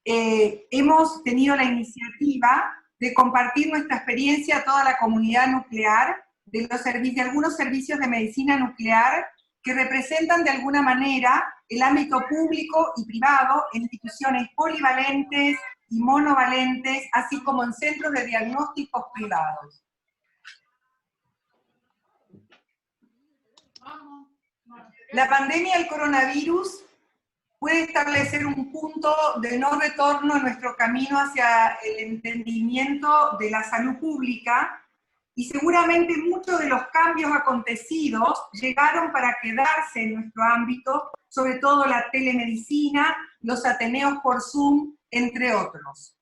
hemos tenido la iniciativa de compartir nuestra experiencia a toda la comunidad nuclear de algunos servicios de medicina nuclear que representan de alguna manera el ámbito público y privado en instituciones polivalentes y monovalentes, así como en centros de diagnósticos privados. La pandemia del coronavirus puede establecer un punto de no retorno en nuestro camino hacia el entendimiento de la salud pública, y seguramente muchos de los cambios acontecidos llegaron para quedarse en nuestro ámbito, sobre todo la telemedicina, los ateneos por Zoom, entre otros.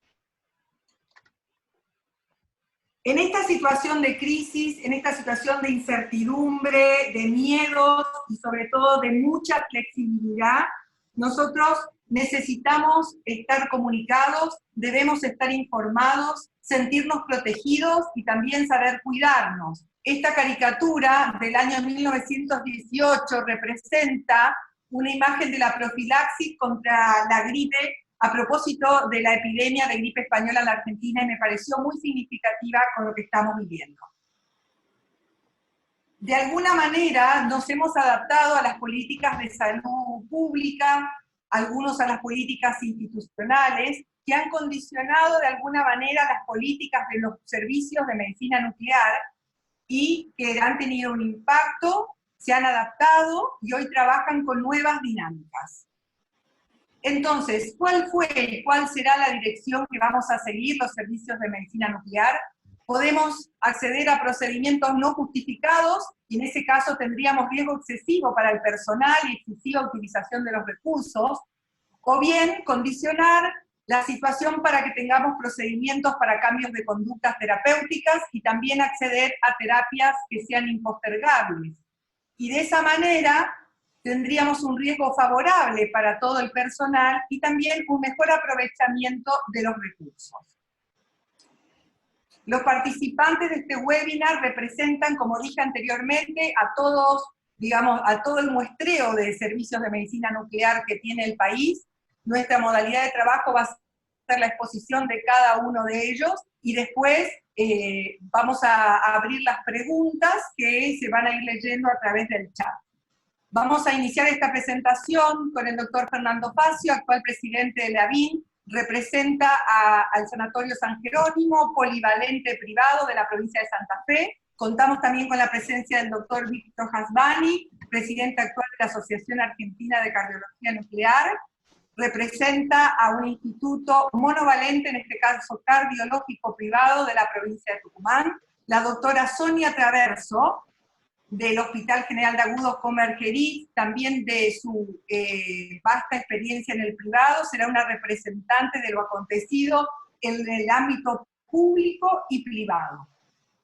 En esta situación de crisis, en esta situación de incertidumbre, de miedos y sobre todo de mucha flexibilidad, nosotros necesitamos estar comunicados, debemos estar informados, sentirnos protegidos y también saber cuidarnos. Esta caricatura del año 1918 representa una imagen de la profilaxis contra la gripe a propósito de la epidemia de gripe española en la Argentina, y me pareció muy significativa con lo que estamos viviendo. De alguna manera nos hemos adaptado a las políticas de salud pública, algunos a las políticas institucionales, que han condicionado de alguna manera las políticas de los servicios de medicina nuclear y que han tenido un impacto, se han adaptado y hoy trabajan con nuevas dinámicas. Entonces, ¿cuál será la dirección que vamos a seguir los servicios de medicina nuclear? Podemos acceder a procedimientos no justificados, y en ese caso tendríamos riesgo excesivo para el personal y excesiva utilización de los recursos, o bien condicionar la situación para que tengamos procedimientos para cambios de conductas terapéuticas y también acceder a terapias que sean impostergables. Y de esa manera tendríamos un riesgo favorable para todo el personal y también un mejor aprovechamiento de los recursos. Los participantes de este webinar representan, como dije anteriormente, a todos, digamos, a todo el muestreo de servicios de medicina nuclear que tiene el país. Nuestra modalidad de trabajo va a ser la exposición de cada uno de ellos, y después vamos a abrir las preguntas que se van a ir leyendo a través del chat. Vamos a iniciar esta presentación con el doctor Fernando Facio, actual presidente de la ABIN, representa al Sanatorio San Jerónimo, polivalente privado de la provincia de Santa Fe. Contamos también con la presencia del doctor Víctor Hasbani, presidente actual de la Asociación Argentina de Cardiología Nuclear. Representa a un instituto monovalente, en este caso cardiológico privado de la provincia de Tucumán. La doctora Sonia Traverso, del Hospital General de Agudos Comergerí, también de su vasta experiencia en el privado, será una representante de lo acontecido en el ámbito público y privado.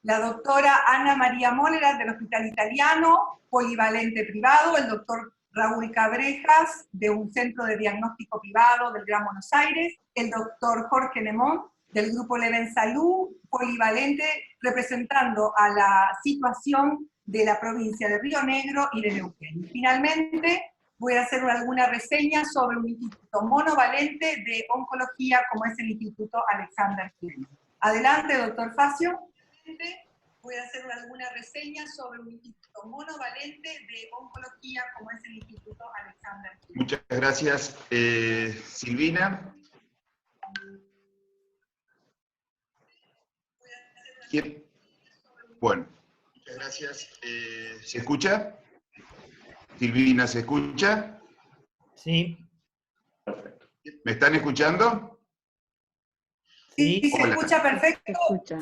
La doctora Ana María Molera, del Hospital Italiano, polivalente privado, el doctor Raúl Cabrejas, de un centro de diagnóstico privado del Gran Buenos Aires, el doctor Jorge Lemón, del Grupo Leven Salud, polivalente, representando a la situación de la provincia de Río Negro y de Neuquén. Y finalmente, voy a hacer alguna reseña sobre un instituto monovalente de oncología, como es el Instituto Alexander Fleming. Adelante, doctor Facio. Voy a hacer alguna reseña sobre un instituto monovalente de oncología, como es el Instituto Alexander Fleming. Muchas gracias, Silvina. Bueno, muchas gracias. ¿Se escucha? Silvina, ¿se escucha? Sí. Perfecto. ¿Me están escuchando? Sí, se escucha perfecto. Se escucha.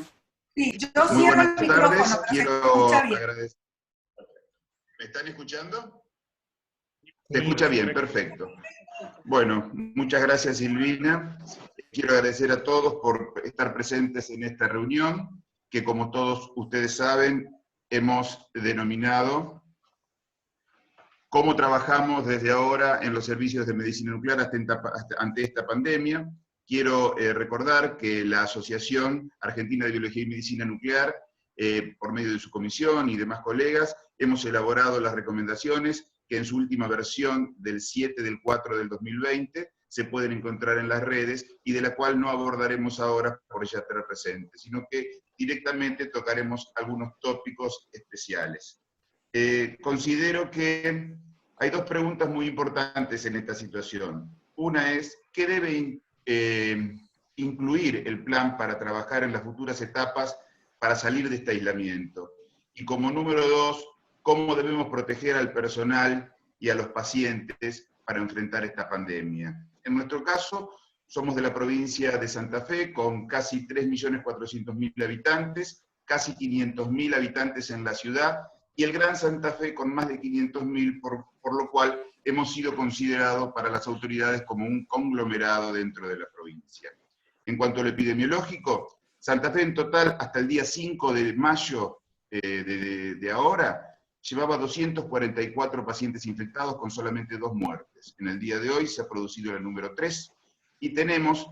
Sí, yo muy cierro buenas el tardes. micrófono, pero Quiero se escucha bien. agradecer. ¿Me están escuchando? Sí, Se escucha bien, perfecto. Bueno, muchas gracias, Silvina. Quiero agradecer a todos por estar presentes en esta reunión, que como todos ustedes saben, hemos denominado cómo trabajamos desde ahora en los servicios de medicina nuclear ante esta pandemia. Quiero recordar que la Asociación Argentina de Biología y Medicina Nuclear, por medio de su comisión y demás colegas, hemos elaborado las recomendaciones que en su última versión del 7 del 4 del 2020 se pueden encontrar en las redes y de la cual no abordaremos ahora por ella estar presente, sino que directamente tocaremos algunos tópicos especiales. Considero que hay dos preguntas muy importantes en esta situación. Una es, ¿qué debe incluir el plan para trabajar en las futuras etapas para salir de este aislamiento? Y como número dos, ¿cómo debemos proteger al personal y a los pacientes para enfrentar esta pandemia? En nuestro caso, somos de la provincia de Santa Fe, con casi 3.400.000 habitantes, casi 500.000 habitantes en la ciudad, y el Gran Santa Fe con más de 500.000, por lo cual hemos sido considerados para las autoridades como un conglomerado dentro de la provincia. En cuanto al epidemiológico, Santa Fe en total, hasta el día 5 de mayo de ahora, llevaba 244 pacientes infectados con solamente 2 muertes. En el día de hoy se ha producido el número 3 y tenemos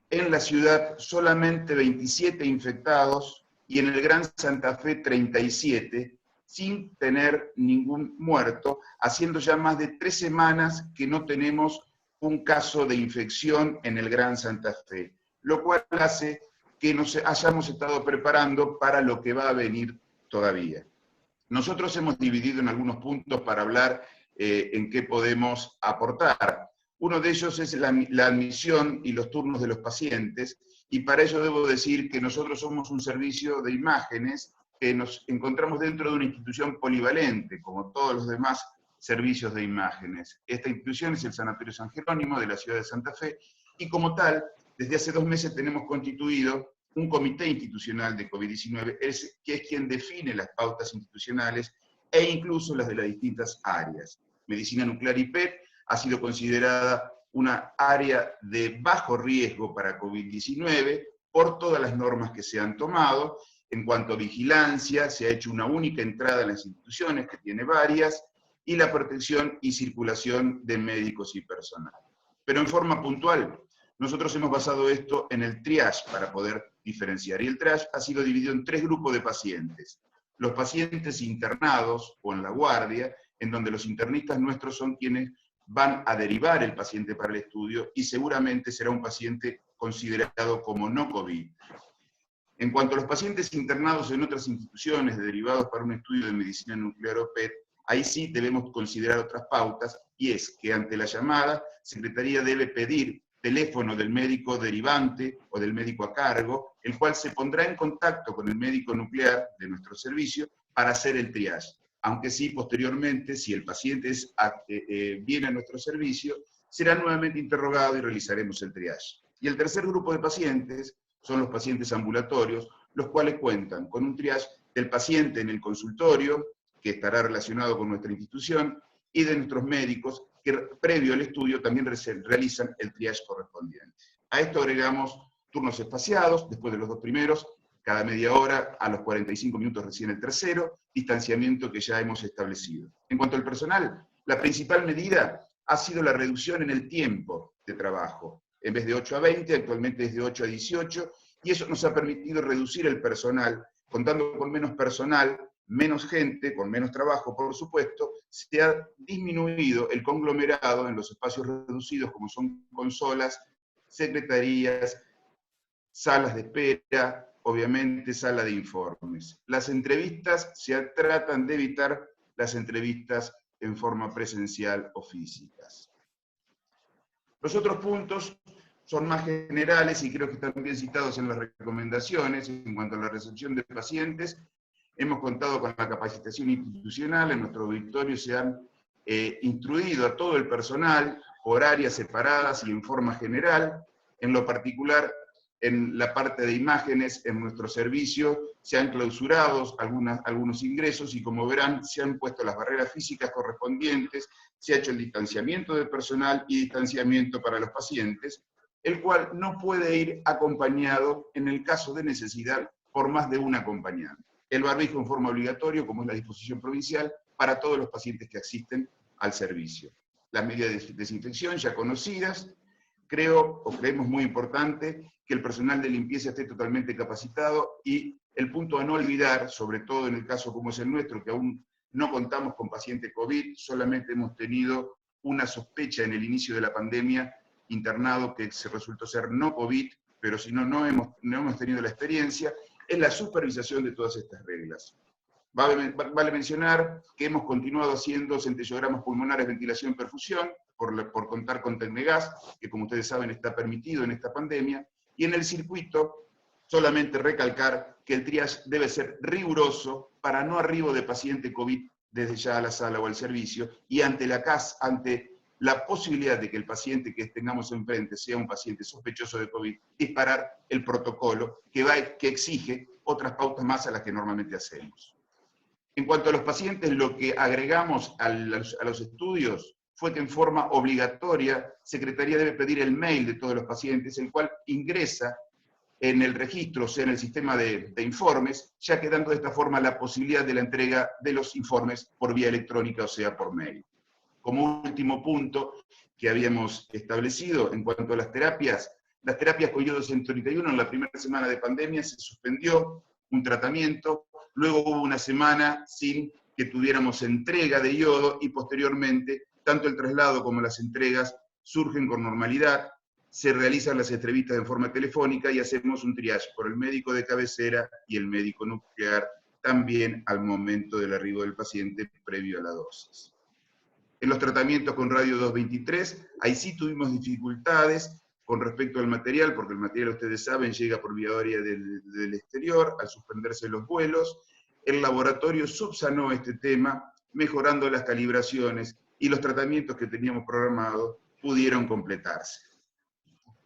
en la ciudad solamente 27 infectados y en el Gran Santa Fe 37, sin tener ningún muerto, haciendo ya más de 3 semanas que no tenemos un caso de infección en el Gran Santa Fe, lo cual hace que nos hayamos estado preparando para lo que va a venir todavía. Nosotros hemos dividido en algunos puntos para hablar en qué podemos aportar. Uno de ellos es la admisión y los turnos de los pacientes, y para ello debo decir que nosotros somos un servicio de imágenes que nos encontramos dentro de una institución polivalente, como todos los demás servicios de imágenes. Esta institución es el Sanatorio San Jerónimo de la ciudad de Santa Fe, y como tal, desde hace 2 meses tenemos constituido un comité institucional de COVID-19, que es quien define las pautas institucionales e incluso las de las distintas áreas. Medicina nuclear y PET ha sido considerada una área de bajo riesgo para COVID-19 por todas las normas que se han tomado. En cuanto a vigilancia, se ha hecho una única entrada en las instituciones, que tiene varias, y la protección y circulación de médicos y personal. Pero en forma puntual, nosotros hemos basado esto en el triage para poder diferenciar. Y el triage ha sido dividido en 3 grupos de pacientes. Los pacientes internados o en la guardia, en donde los internistas nuestros son quienes van a derivar el paciente para el estudio y seguramente será un paciente considerado como no COVID. En cuanto a los pacientes internados en otras instituciones derivados para un estudio de medicina nuclear o PET, ahí sí debemos considerar otras pautas, y es que ante la llamada, Secretaría debe pedir teléfono del médico derivante o del médico a cargo, el cual se pondrá en contacto con el médico nuclear de nuestro servicio para hacer el triage. Aunque sí, posteriormente, si el paciente viene a nuestro servicio, será nuevamente interrogado y realizaremos el triage. Y el tercer grupo de pacientes son los pacientes ambulatorios, los cuales cuentan con un triage del paciente en el consultorio, que estará relacionado con nuestra institución, y de nuestros médicos, que previo al estudio también realizan el triage correspondiente. A esto agregamos turnos espaciados, después de los 2 primeros, cada media hora, a los 45 minutos recién el tercero, distanciamiento que ya hemos establecido. En cuanto al personal, la principal medida ha sido la reducción en el tiempo de trabajo. En vez de 8 a 20, actualmente es de 8 a 18, y eso nos ha permitido reducir el personal, contando con menos personal, menos gente, con menos trabajo, por supuesto, se ha disminuido el conglomerado en los espacios reducidos, como son consolas, secretarías, salas de espera, obviamente sala de informes. Las entrevistas, se tratan de evitar las entrevistas en forma presencial o físicas. Los otros puntos son más generales y creo que están bien citados en las recomendaciones. En cuanto a la recepción de pacientes, hemos contado con la capacitación institucional. En nuestro auditorio se han instruido a todo el personal por áreas separadas y en forma general. En lo particular, en la parte de imágenes, en nuestro servicio, se han clausurado algunos ingresos y, como verán, se han puesto las barreras físicas correspondientes, se ha hecho el distanciamiento del personal y distanciamiento para los pacientes, el cual no puede ir acompañado, en el caso de necesidad, por más de un acompañante. El barbijo en forma obligatoria, como es la disposición provincial, para todos los pacientes que asisten al servicio. Las medidas de desinfección ya conocidas. Creemos muy importante que el personal de limpieza esté totalmente capacitado, y el punto a no olvidar, sobre todo en el caso como es el nuestro, que aún no contamos con paciente COVID, solamente hemos tenido una sospecha en el inicio de la pandemia internado que se resultó ser no COVID, pero si no, no hemos tenido la experiencia, es la supervisación de todas estas reglas. Vale mencionar que hemos continuado haciendo centellogramas pulmonares, ventilación, perfusión, por contar con Tecnegas, que como ustedes saben está permitido en esta pandemia, y en el circuito solamente recalcar que el triage debe ser riguroso para no arribo de paciente COVID desde ya a la sala o al servicio, y ante la posibilidad de que el paciente que tengamos enfrente sea un paciente sospechoso de COVID, disparar el protocolo que exige otras pautas más a las que normalmente hacemos. En cuanto a los pacientes, lo que agregamos a los estudios fue que en forma obligatoria, Secretaría debe pedir el mail de todos los pacientes, el cual ingresa en el registro, o sea, en el sistema de informes, ya quedando de esta forma la posibilidad de la entrega de los informes por vía electrónica, o sea, por mail. Como último punto que habíamos establecido en cuanto a las terapias con iodo 131 en la primera semana de pandemia se suspendió un tratamiento, luego hubo una semana sin que tuviéramos entrega de iodo y posteriormente tanto el traslado como las entregas surgen con normalidad, se realizan las entrevistas en forma telefónica y hacemos un triage por el médico de cabecera y el médico nuclear también al momento del arribo del paciente previo a la dosis. En los tratamientos con radio 223, ahí sí tuvimos dificultades con respecto al material, porque el material, ustedes saben, llega por vía aérea del exterior, al suspenderse los vuelos. El laboratorio subsanó este tema, mejorando las calibraciones, y los tratamientos que teníamos programados pudieron completarse.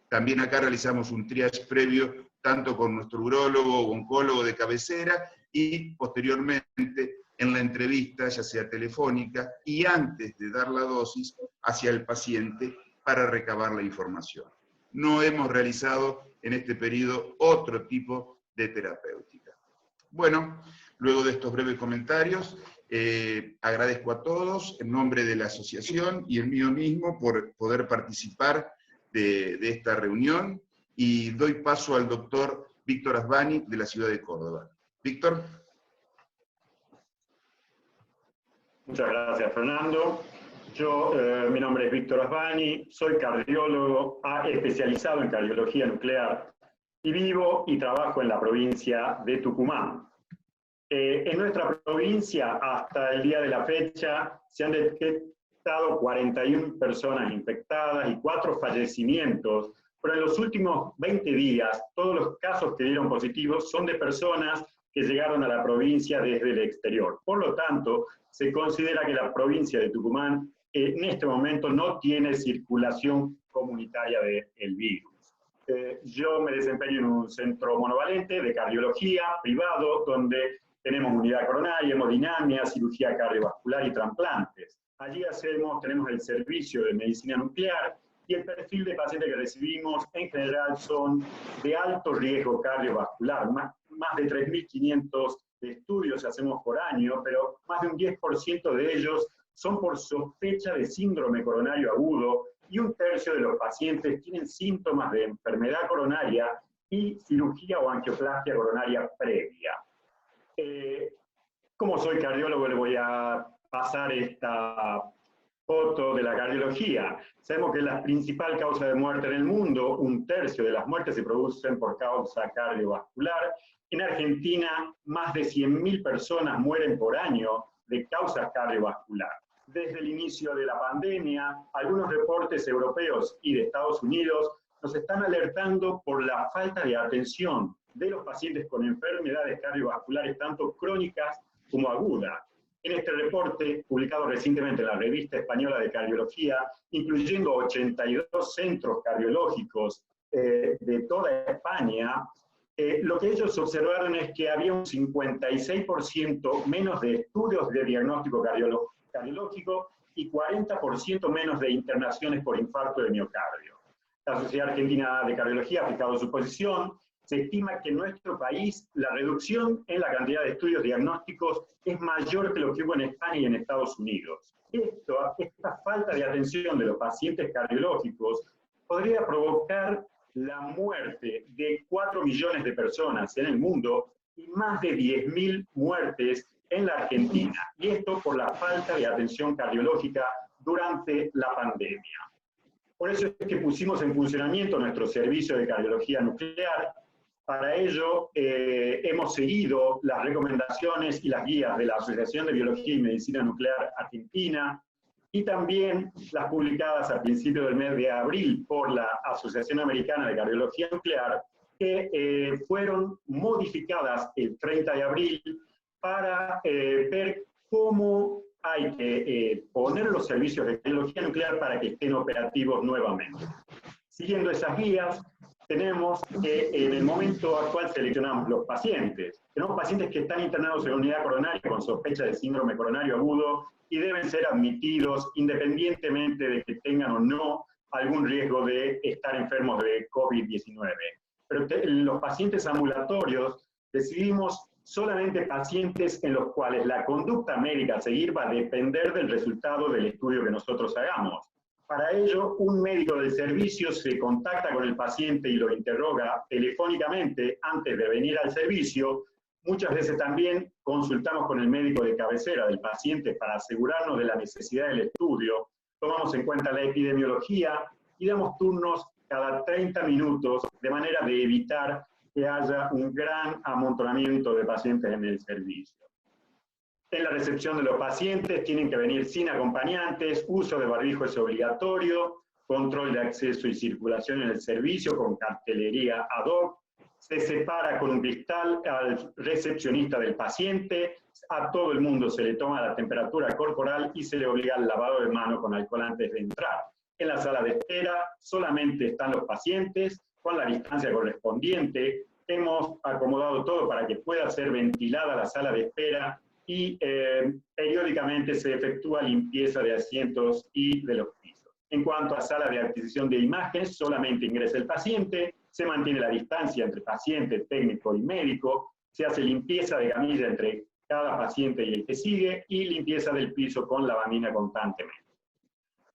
También acá realizamos un triage previo, tanto con nuestro urólogo o oncólogo de cabecera, y posteriormente en la entrevista, ya sea telefónica, y antes de dar la dosis, hacia el paciente para recabar la información. No hemos realizado en este periodo otro tipo de terapéutica. Bueno, luego de estos breves comentarios, agradezco a todos en nombre de la asociación y el mío mismo por poder participar de esta reunión, y doy paso al doctor Víctor Asbani de la ciudad de Córdoba. Víctor. Muchas gracias, Fernando. Mi nombre es Víctor Asbani, soy cardiólogo especializado en cardiología nuclear y vivo y trabajo en la provincia de Tucumán. En nuestra provincia, hasta el día de la fecha, se han detectado 41 personas infectadas y 4 fallecimientos, pero en los últimos 20 días, todos los casos que dieron positivos son de personas que llegaron a la provincia desde el exterior. Por lo tanto, se considera que la provincia de Tucumán en este momento no tiene circulación comunitaria del virus. Yo me desempeño en un centro monovalente de cardiología privado, donde tenemos unidad coronaria, hemodinamia, cirugía cardiovascular y trasplantes. Allí tenemos el servicio de medicina nuclear, y el perfil de pacientes que recibimos en general son de alto riesgo cardiovascular. Más de 3.500 estudios hacemos por año, pero más de un 10% de ellos son por sospecha de síndrome coronario agudo, y un tercio de los pacientes tienen síntomas de enfermedad coronaria y cirugía o angioplastia coronaria previa. Como soy cardiólogo, le voy a pasar esta foto de la cardiología. Sabemos que la principal causa de muerte en el mundo, un tercio de las muertes se producen por causa cardiovascular. En Argentina, más de 100.000 personas mueren por año de causa cardiovascular. Desde el inicio de la pandemia, algunos reportes europeos y de Estados Unidos nos están alertando por la falta de atención de los pacientes con enfermedades cardiovasculares, tanto crónicas como agudas. En este reporte, publicado recientemente en la Revista Española de Cardiología, incluyendo 82 centros cardiológicos de toda España, lo que ellos observaron es que había un 56% menos de estudios de diagnóstico cardiológico y 40% menos de internaciones por infarto de miocardio. La Sociedad Argentina de Cardiología ha fijado su posición. Se estima que en nuestro país la reducción en la cantidad de estudios diagnósticos es mayor que lo que hubo en España y en Estados Unidos. Esta falta de atención de los pacientes cardiológicos podría provocar la muerte de 4 millones de personas en el mundo y más de 10.000 muertes en la Argentina. Y esto por la falta de atención cardiológica durante la pandemia. Por eso es que pusimos en funcionamiento nuestro servicio de cardiología nuclear. Para ello hemos seguido las recomendaciones y las guías de la Asociación de Biología y Medicina Nuclear Argentina, y también las publicadas a principios del mes de abril por la Asociación Americana de Cardiología Nuclear, que fueron modificadas el 30 de abril para ver cómo hay que poner los servicios de cardiología nuclear para que estén operativos nuevamente. Siguiendo esas guías, tenemos que en el momento actual seleccionamos los pacientes. Tenemos pacientes que están internados en unidad coronaria con sospecha de síndrome coronario agudo y deben ser admitidos independientemente de que tengan o no algún riesgo de estar enfermos de COVID-19. Pero los pacientes ambulatorios decidimos solamente pacientes en los cuales la conducta médica a seguir va a depender del resultado del estudio que nosotros hagamos. Para ello, un médico del servicio se contacta con el paciente y lo interroga telefónicamente antes de venir al servicio. Muchas veces también consultamos con el médico de cabecera del paciente para asegurarnos de la necesidad del estudio. Tomamos en cuenta la epidemiología y damos turnos cada 30 minutos de manera de evitar que haya un gran amontonamiento de pacientes en el servicio. En la recepción de los pacientes tienen que venir sin acompañantes, uso de barbijo es obligatorio, control de acceso y circulación en el servicio con cartelería ad hoc, se separa con un cristal al recepcionista del paciente, a todo el mundo se le toma la temperatura corporal y se le obliga al lavado de mano con alcohol antes de entrar. En la sala de espera solamente están los pacientes con la distancia correspondiente. Hemos acomodado todo para que pueda ser ventilada la sala de espera y periódicamente se efectúa limpieza de asientos y de los pisos. En cuanto a sala de adquisición de imágenes, solamente ingresa el paciente, se mantiene la distancia entre paciente, técnico y médico, se hace limpieza de camilla entre cada paciente y el que sigue, y limpieza del piso con lavandina constantemente.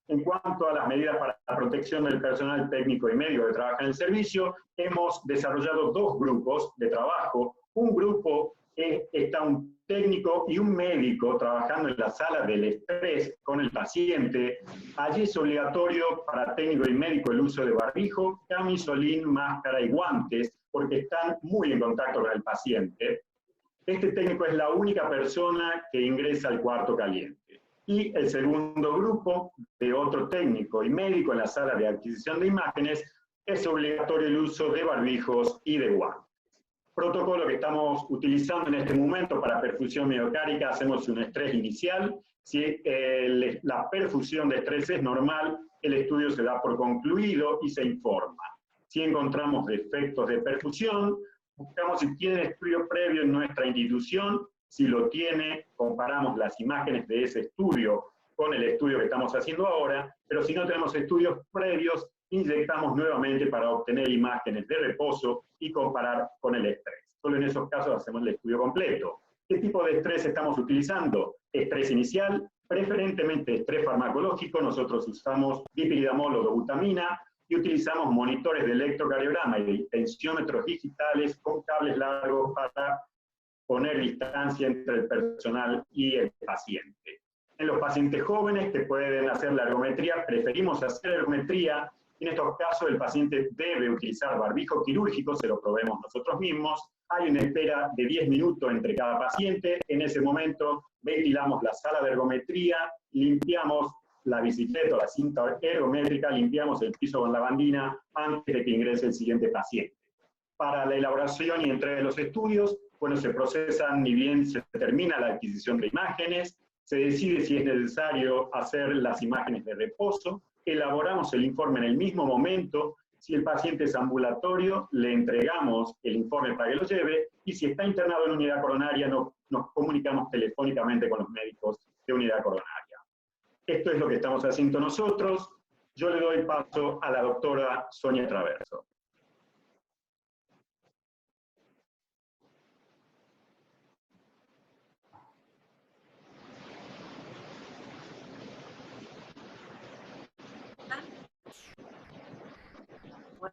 En cuanto a las medidas para la protección del personal técnico y médico que trabaja en el servicio, hemos desarrollado dos grupos de trabajo. Un grupo está un técnico y un médico trabajando en la sala del estrés con el paciente. Allí es obligatorio para técnico y médico el uso de barbijo, camisolín, máscara y guantes, porque están muy en contacto con el paciente. Este técnico es la única persona que ingresa al cuarto caliente. Y el segundo grupo de otro técnico y médico en la sala de adquisición de imágenes es obligatorio el uso de barbijos y de guantes. Protocolo que estamos utilizando en este momento para perfusión miocárdica: hacemos un estrés inicial. Si la perfusión de estrés es normal, el estudio se da por concluido y se informa. Si encontramos defectos de perfusión, buscamos si tiene estudio previo en nuestra institución. Si lo tiene, comparamos las imágenes de ese estudio con el estudio que estamos haciendo ahora, pero si no tenemos estudios previos, inyectamos nuevamente para obtener imágenes de reposo y comparar con el estrés. Solo en esos casos hacemos el estudio completo. ¿Qué tipo de estrés estamos utilizando? Estrés inicial, preferentemente estrés farmacológico. Nosotros usamos dipyridamol o dobutamina y utilizamos monitores de electrocardiograma y tensiómetros digitales con cables largos para poner distancia entre el personal y el paciente. En los pacientes jóvenes que pueden hacer la ergometría, preferimos hacer ergometría. En estos casos el paciente debe utilizar barbijo quirúrgico, se lo probemos nosotros mismos. Hay una espera de 10 minutos entre cada paciente. En ese momento ventilamos la sala de ergometría, limpiamos la bicicleta o la cinta ergométrica, limpiamos el piso con lavandina antes de que ingrese el siguiente paciente. Para la elaboración y entrega de los estudios, bueno, se procesan ni bien se termina la adquisición de imágenes, se decide si es necesario hacer las imágenes de reposo, elaboramos el informe en el mismo momento. Si el paciente es ambulatorio, le entregamos el informe para que lo lleve, y si está internado en unidad coronaria, nos comunicamos telefónicamente con los médicos de unidad coronaria. Esto es lo que estamos haciendo nosotros. Yo le doy paso a la doctora Sonia Traverso.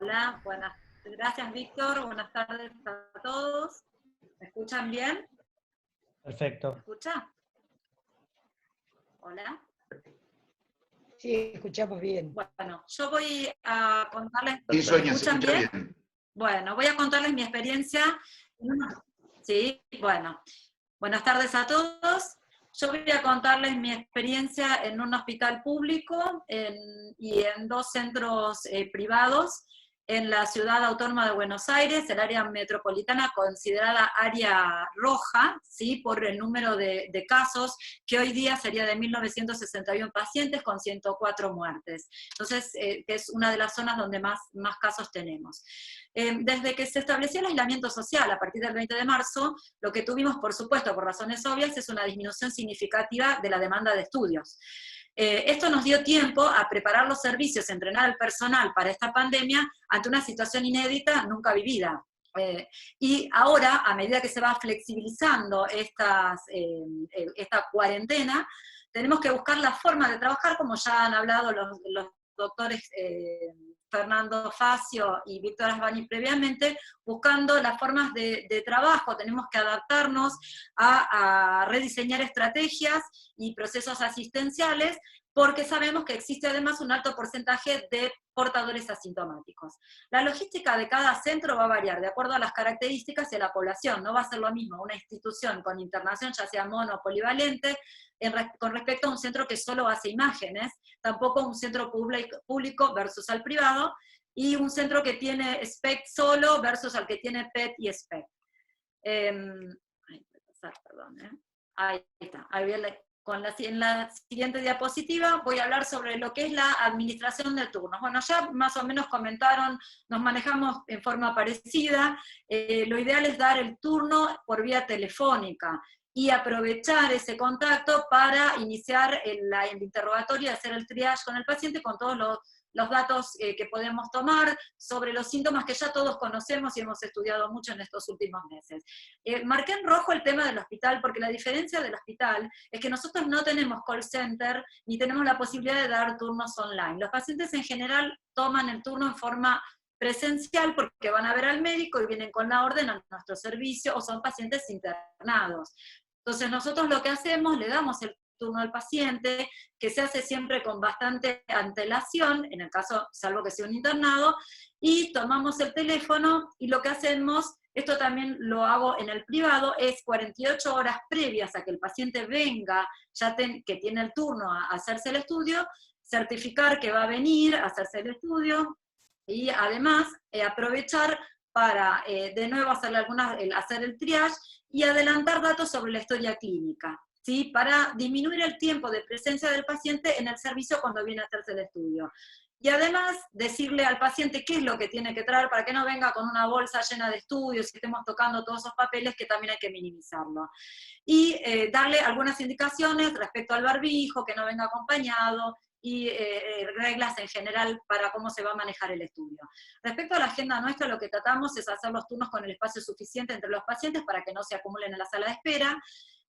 Hola, gracias Víctor, buenas tardes a todos. ¿Me escuchan bien? Perfecto. ¿Me escucha? Hola. Sí, escuchamos bien. Bueno, yo voy a contarles... Sí, ¿Me Sonia, se escuchan escucha bien? bien. Bueno, voy a contarles mi experiencia. Sí, bueno. Buenas tardes a todos. Yo voy a contarles mi experiencia en un hospital público y en 2 centros privados en la ciudad autónoma de Buenos Aires, el área metropolitana considerada área roja, ¿sí? Por el número de casos, que hoy día sería de 1.961 pacientes con 104 muertes. Entonces, que es una de las zonas donde más casos tenemos. Desde que se estableció el aislamiento social a partir del 20 de marzo, lo que tuvimos, por supuesto, por razones obvias, es una disminución significativa de la demanda de estudios. Esto nos dio tiempo a preparar los servicios, entrenar al personal para esta pandemia ante una situación inédita nunca vivida. Y ahora, a medida que se va flexibilizando esta cuarentena, tenemos que buscar la forma de trabajar, como ya han hablado los doctores Fernando Facio y Víctor Asbani previamente, buscando las formas de trabajo. Tenemos que adaptarnos a rediseñar estrategias y procesos asistenciales, porque sabemos que existe además un alto porcentaje de portadores asintomáticos. La logística de cada centro va a variar de acuerdo a las características y a la población. No va a ser lo mismo una institución con internación, ya sea mono o polivalente, con respecto a un centro que solo hace imágenes, tampoco un centro público versus al privado, y un centro que tiene SPECT solo versus al que tiene PET y SPECT. Ahí está, en la siguiente diapositiva voy a hablar sobre lo que es la administración de turnos. Bueno, ya más o menos comentaron, nos manejamos en forma parecida. Lo ideal es dar el turno por vía telefónica y aprovechar ese contacto para iniciar el interrogatorio y hacer el triage con el paciente con todos los datos que podemos tomar sobre los síntomas que ya todos conocemos y hemos estudiado mucho en estos últimos meses. Marqué en rojo el tema del hospital, porque la diferencia del hospital es que nosotros no tenemos call center ni tenemos la posibilidad de dar turnos online. Los pacientes en general toman el turno en forma presencial porque van a ver al médico y vienen con la orden a nuestro servicio, o son pacientes internados. Entonces nosotros lo que hacemos, le damos el turno al paciente, que se hace siempre con bastante antelación, en el caso, salvo que sea un internado, y tomamos el teléfono, y lo que hacemos, esto también lo hago en el privado, es 48 horas previas a que el paciente venga, que tiene el turno a hacerse el estudio, certificar que va a venir a hacerse el estudio, y además aprovechar para de nuevo hacer el triage y adelantar datos sobre la historia clínica, ¿sí? Para disminuir el tiempo de presencia del paciente en el servicio cuando viene a hacerse el estudio. Y además decirle al paciente qué es lo que tiene que traer para que no venga con una bolsa llena de estudios y estemos tocando todos esos papeles, que también hay que minimizarlo. Y darle algunas indicaciones respecto al barbijo, que no venga acompañado, y reglas en general para cómo se va a manejar el estudio. Respecto a la agenda nuestra, lo que tratamos es hacer los turnos con el espacio suficiente entre los pacientes para que no se acumulen en la sala de espera,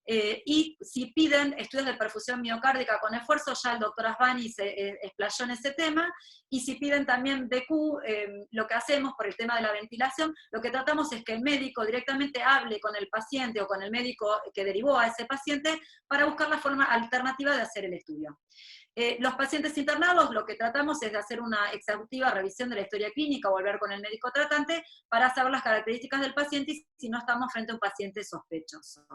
y si piden estudios de perfusión miocárdica con esfuerzo, ya el doctor Asbani se explayó en ese tema, y si piden también BQ, lo que hacemos por el tema de la ventilación, lo que tratamos es que el médico directamente hable con el paciente o con el médico que derivó a ese paciente para buscar la forma alternativa de hacer el estudio. Los pacientes internados, lo que tratamos es de hacer una exhaustiva revisión de la historia clínica, volver con el médico tratante para saber las características del paciente y si no estamos frente a un paciente sospechoso.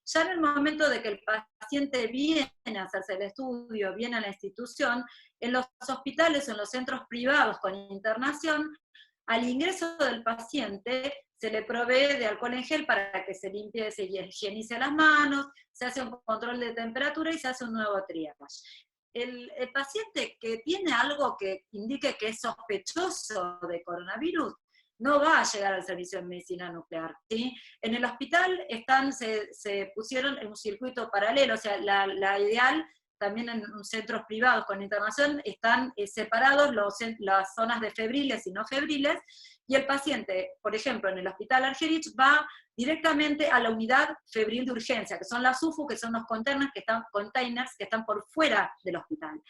Ya en el momento de que el paciente viene a hacerse el estudio, viene a la institución, en los hospitales o en los centros privados con internación, al ingreso del paciente se le provee de alcohol en gel para que se limpie, se higienice las manos, se hace un control de temperatura y se hace un nuevo triage. El paciente que tiene algo que indique que es sospechoso de coronavirus no va a llegar al servicio de medicina nuclear, ¿sí? En el hospital se pusieron en un circuito paralelo, o sea, la ideal, también en centros privados con internación, están separados las zonas de febriles y no febriles, y el paciente, por ejemplo, en el hospital Argerich, va directamente a la unidad febril de urgencia, que son las UFU, que son los containers que están por fuera del hospital.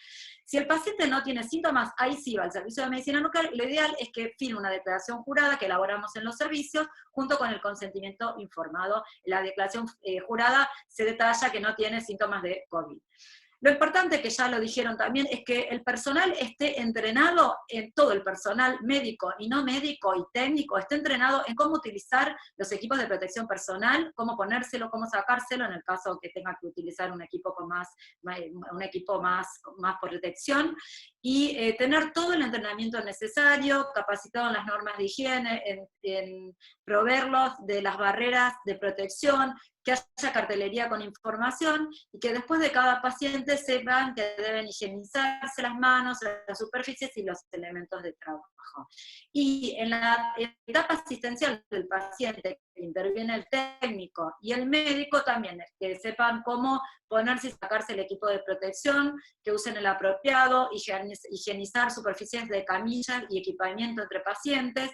Si el paciente no tiene síntomas, ahí sí va al servicio de medicina nuclear. Lo ideal es que firme una declaración jurada que elaboramos en los servicios, junto con el consentimiento informado. La declaración jurada se detalla que no tiene síntomas de COVID. Lo importante, que ya lo dijeron también, es que el personal esté entrenado, todo el personal médico y no médico y técnico, esté entrenado en cómo utilizar los equipos de protección personal, cómo ponérselo, cómo sacárselo, en el caso que tenga que utilizar un equipo con más protección, y tener todo el entrenamiento necesario, capacitado en las normas de higiene, en proveerlos de las barreras de protección, que haya cartelería con información, y que después de cada paciente sepan que deben higienizarse las manos, las superficies y los elementos de trabajo. Y en la etapa asistencial del paciente, que interviene el técnico y el médico también, que sepan cómo ponerse y sacarse el equipo de protección, que usen el apropiado, higienizar superficies de camillas y equipamiento entre pacientes,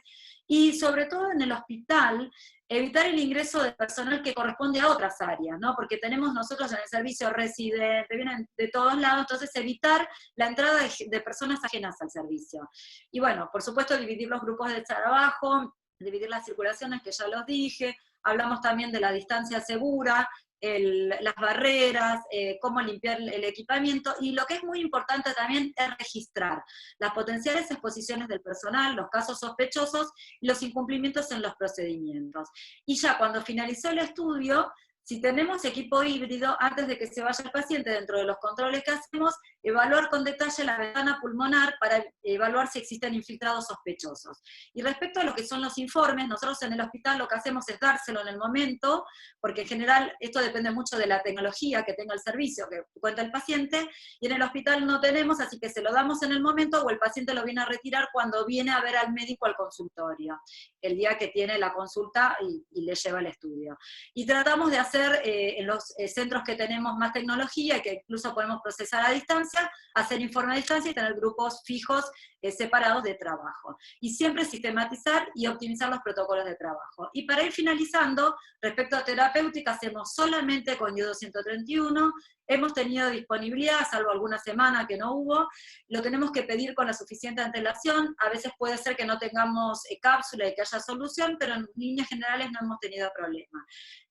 y sobre todo en el hospital, evitar el ingreso de personal que corresponde a otras áreas, ¿no? Porque tenemos nosotros en el servicio residente, vienen de todos lados, entonces evitar la entrada de personas ajenas al servicio. Y bueno, por supuesto, dividir los grupos de trabajo, dividir las circulaciones, que ya los dije, hablamos también de la distancia segura, las barreras, cómo limpiar el equipamiento, y lo que es muy importante también es registrar las potenciales exposiciones del personal, los casos sospechosos y los incumplimientos en los procedimientos. Y ya cuando finalizó el estudio, si tenemos equipo híbrido, antes de que se vaya el paciente, dentro de los controles que hacemos, evaluar con detalle la ventana pulmonar para evaluar si existen infiltrados sospechosos. Y respecto a lo que son los informes, nosotros en el hospital lo que hacemos es dárselo en el momento, porque en general esto depende mucho de la tecnología que tenga el servicio, que cuenta el paciente, y en el hospital no tenemos, así que se lo damos en el momento, o el paciente lo viene a retirar cuando viene a ver al médico al consultorio, el día que tiene la consulta y le lleva el estudio. Y tratamos de hacer en los centros que tenemos más tecnología y que incluso podemos procesar a distancia, hacer informe a distancia y tener grupos fijos separados de trabajo. Y siempre sistematizar y optimizar los protocolos de trabajo. Y para ir finalizando, respecto a terapéutica, hacemos solamente con ISO 131, hemos tenido disponibilidad, salvo alguna semana que no hubo, lo tenemos que pedir con la suficiente antelación, a veces puede ser que no tengamos cápsula y que haya solución, pero en líneas generales no hemos tenido problema.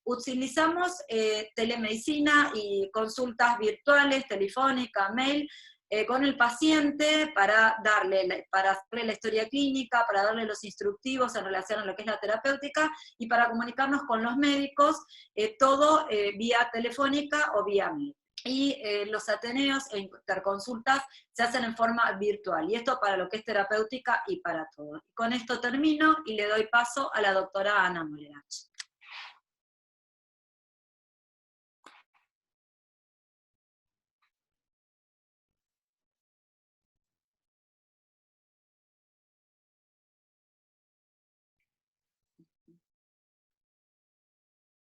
Utilizamos telemedicina y consultas virtuales, telefónica, mail, con el paciente para hacerle la historia clínica, para darle los instructivos en relación a lo que es la terapéutica, y para comunicarnos con los médicos, todo vía telefónica o vía mail. Y los ateneos e interconsultas se hacen en forma virtual, y esto para lo que es terapéutica y para todo. Con esto termino y le doy paso a la doctora Ana Molerach.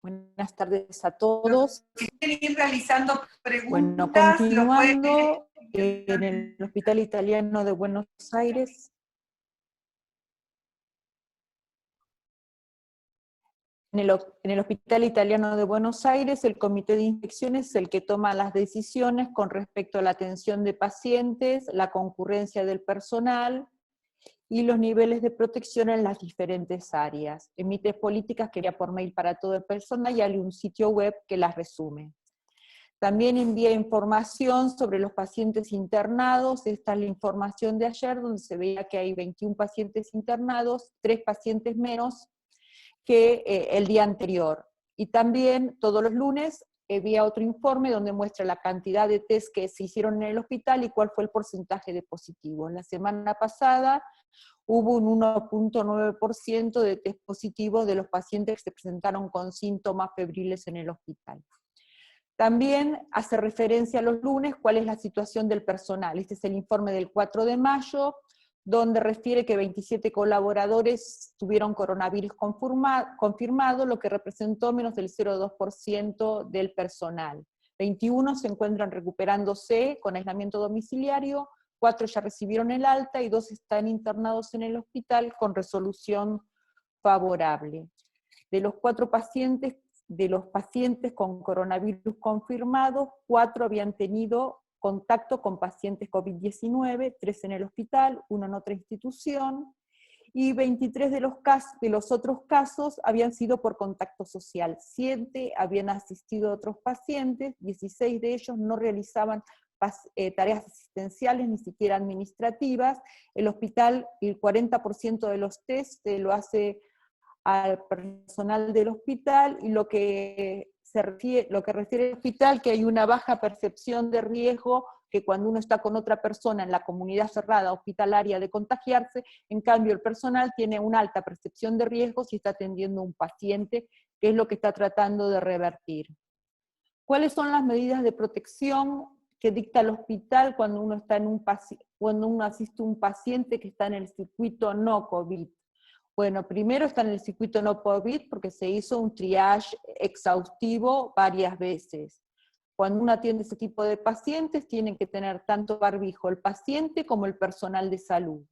Buenas tardes a todos. Si quieren ir realizando preguntas, bueno, continuando en el Hospital Italiano de Buenos Aires. En el Hospital Italiano de Buenos Aires, el Comité de Infecciones es el que toma las decisiones con respecto a la atención de pacientes, la concurrencia del personal y los niveles de protección en las diferentes áreas. Emite políticas que envía por mail para todo el personal y hay un sitio web que las resume. También envía información sobre los pacientes internados. Esta es la información de ayer, donde se veía que hay 21 pacientes internados, 3 pacientes menos que el día anterior. Y también todos los lunes había otro informe donde muestra la cantidad de test que se hicieron en el hospital y cuál fue el porcentaje de positivos. La semana pasada hubo un 1.9% de test positivos de los pacientes que se presentaron con síntomas febriles en el hospital. También hace referencia a los lunes cuál es la situación del personal. Este es el informe del 4 de mayo, donde refiere que 27 colaboradores tuvieron coronavirus confirmado, lo que representó menos del 0,2% del personal. 21 se encuentran recuperándose con aislamiento domiciliario, 4 ya recibieron el alta y 2 están internados en el hospital con resolución favorable. De los 4 pacientes, de los pacientes con coronavirus confirmados, 4 habían tenido contacto con pacientes COVID-19, 3 en el hospital, 1 en otra institución, y 23 de los otros casos habían sido por contacto social. 7 habían asistido a otros pacientes, 16 de ellos no realizaban tareas asistenciales, ni siquiera administrativas. El hospital, el 40% de los test lo hace al personal del hospital, y lo que refiere al hospital, que hay una baja percepción de riesgo, que cuando uno está con otra persona en la comunidad cerrada hospitalaria de contagiarse, en cambio el personal tiene una alta percepción de riesgo si está atendiendo a un paciente, que es lo que está tratando de revertir. ¿Cuáles son las medidas de protección que dicta el hospital cuando uno está cuando uno asiste a un paciente que está en el circuito no COVID? Bueno, primero está en el circuito no COVID porque se hizo un triage exhaustivo varias veces. Cuando uno atiende ese tipo de pacientes, tienen que tener tanto barbijo el paciente como el personal de salud.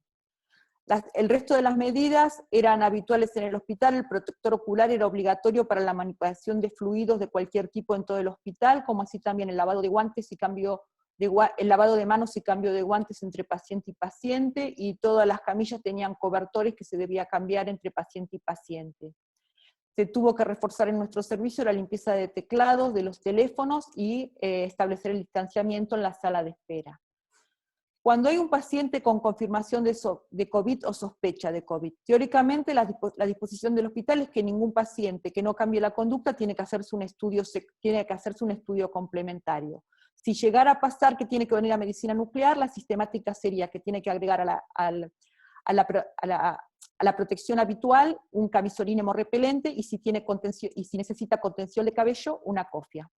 El resto de las medidas eran habituales en el hospital. El protector ocular era obligatorio para la manipulación de fluidos de cualquier tipo en todo el hospital, como así también el lavado de guantes y el lavado de manos y cambio de guantes entre paciente y paciente, y todas las camillas tenían cobertores que se debía cambiar entre paciente y paciente. Se tuvo que reforzar en nuestro servicio la limpieza de teclados, de los teléfonos, y establecer el distanciamiento en la sala de espera. Cuando hay un paciente con confirmación de COVID o sospecha de COVID, teóricamente la disposición del hospital es que ningún paciente que no cambie la conducta tiene que hacerse un estudio complementario. Si llegara a pasar que tiene que venir a medicina nuclear, la sistemática sería que tiene que agregar a la protección habitual un camisolín hemorrepelente, y si necesita contención de cabello, una cofia.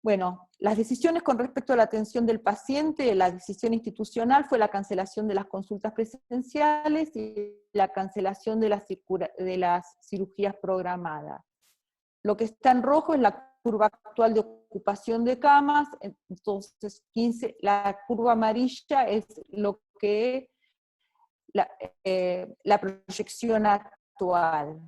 Bueno, las decisiones con respecto a la atención del paciente, la decisión institucional fue la cancelación de las consultas presenciales y la cancelación de las cirugías programadas. Lo que está en rojo es la curva actual de ocupación de camas. Entonces la curva amarilla es lo que la proyección actual.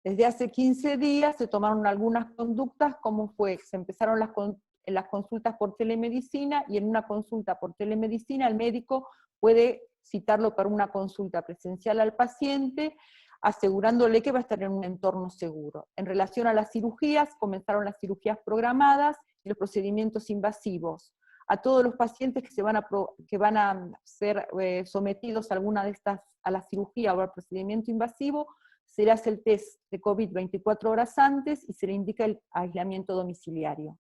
Desde hace 15 días se tomaron algunas conductas, como fue, se empezaron las consultas por telemedicina, y en una consulta por telemedicina el médico puede citarlo para una consulta presencial al paciente, asegurándole que va a estar en un entorno seguro. En relación a las cirugías, comenzaron las cirugías programadas y los procedimientos invasivos. A todos los pacientes que van a ser sometidos a alguna de estas, a la cirugía o al procedimiento invasivo, se le hace el test de COVID 24 horas antes y se le indica el aislamiento domiciliario.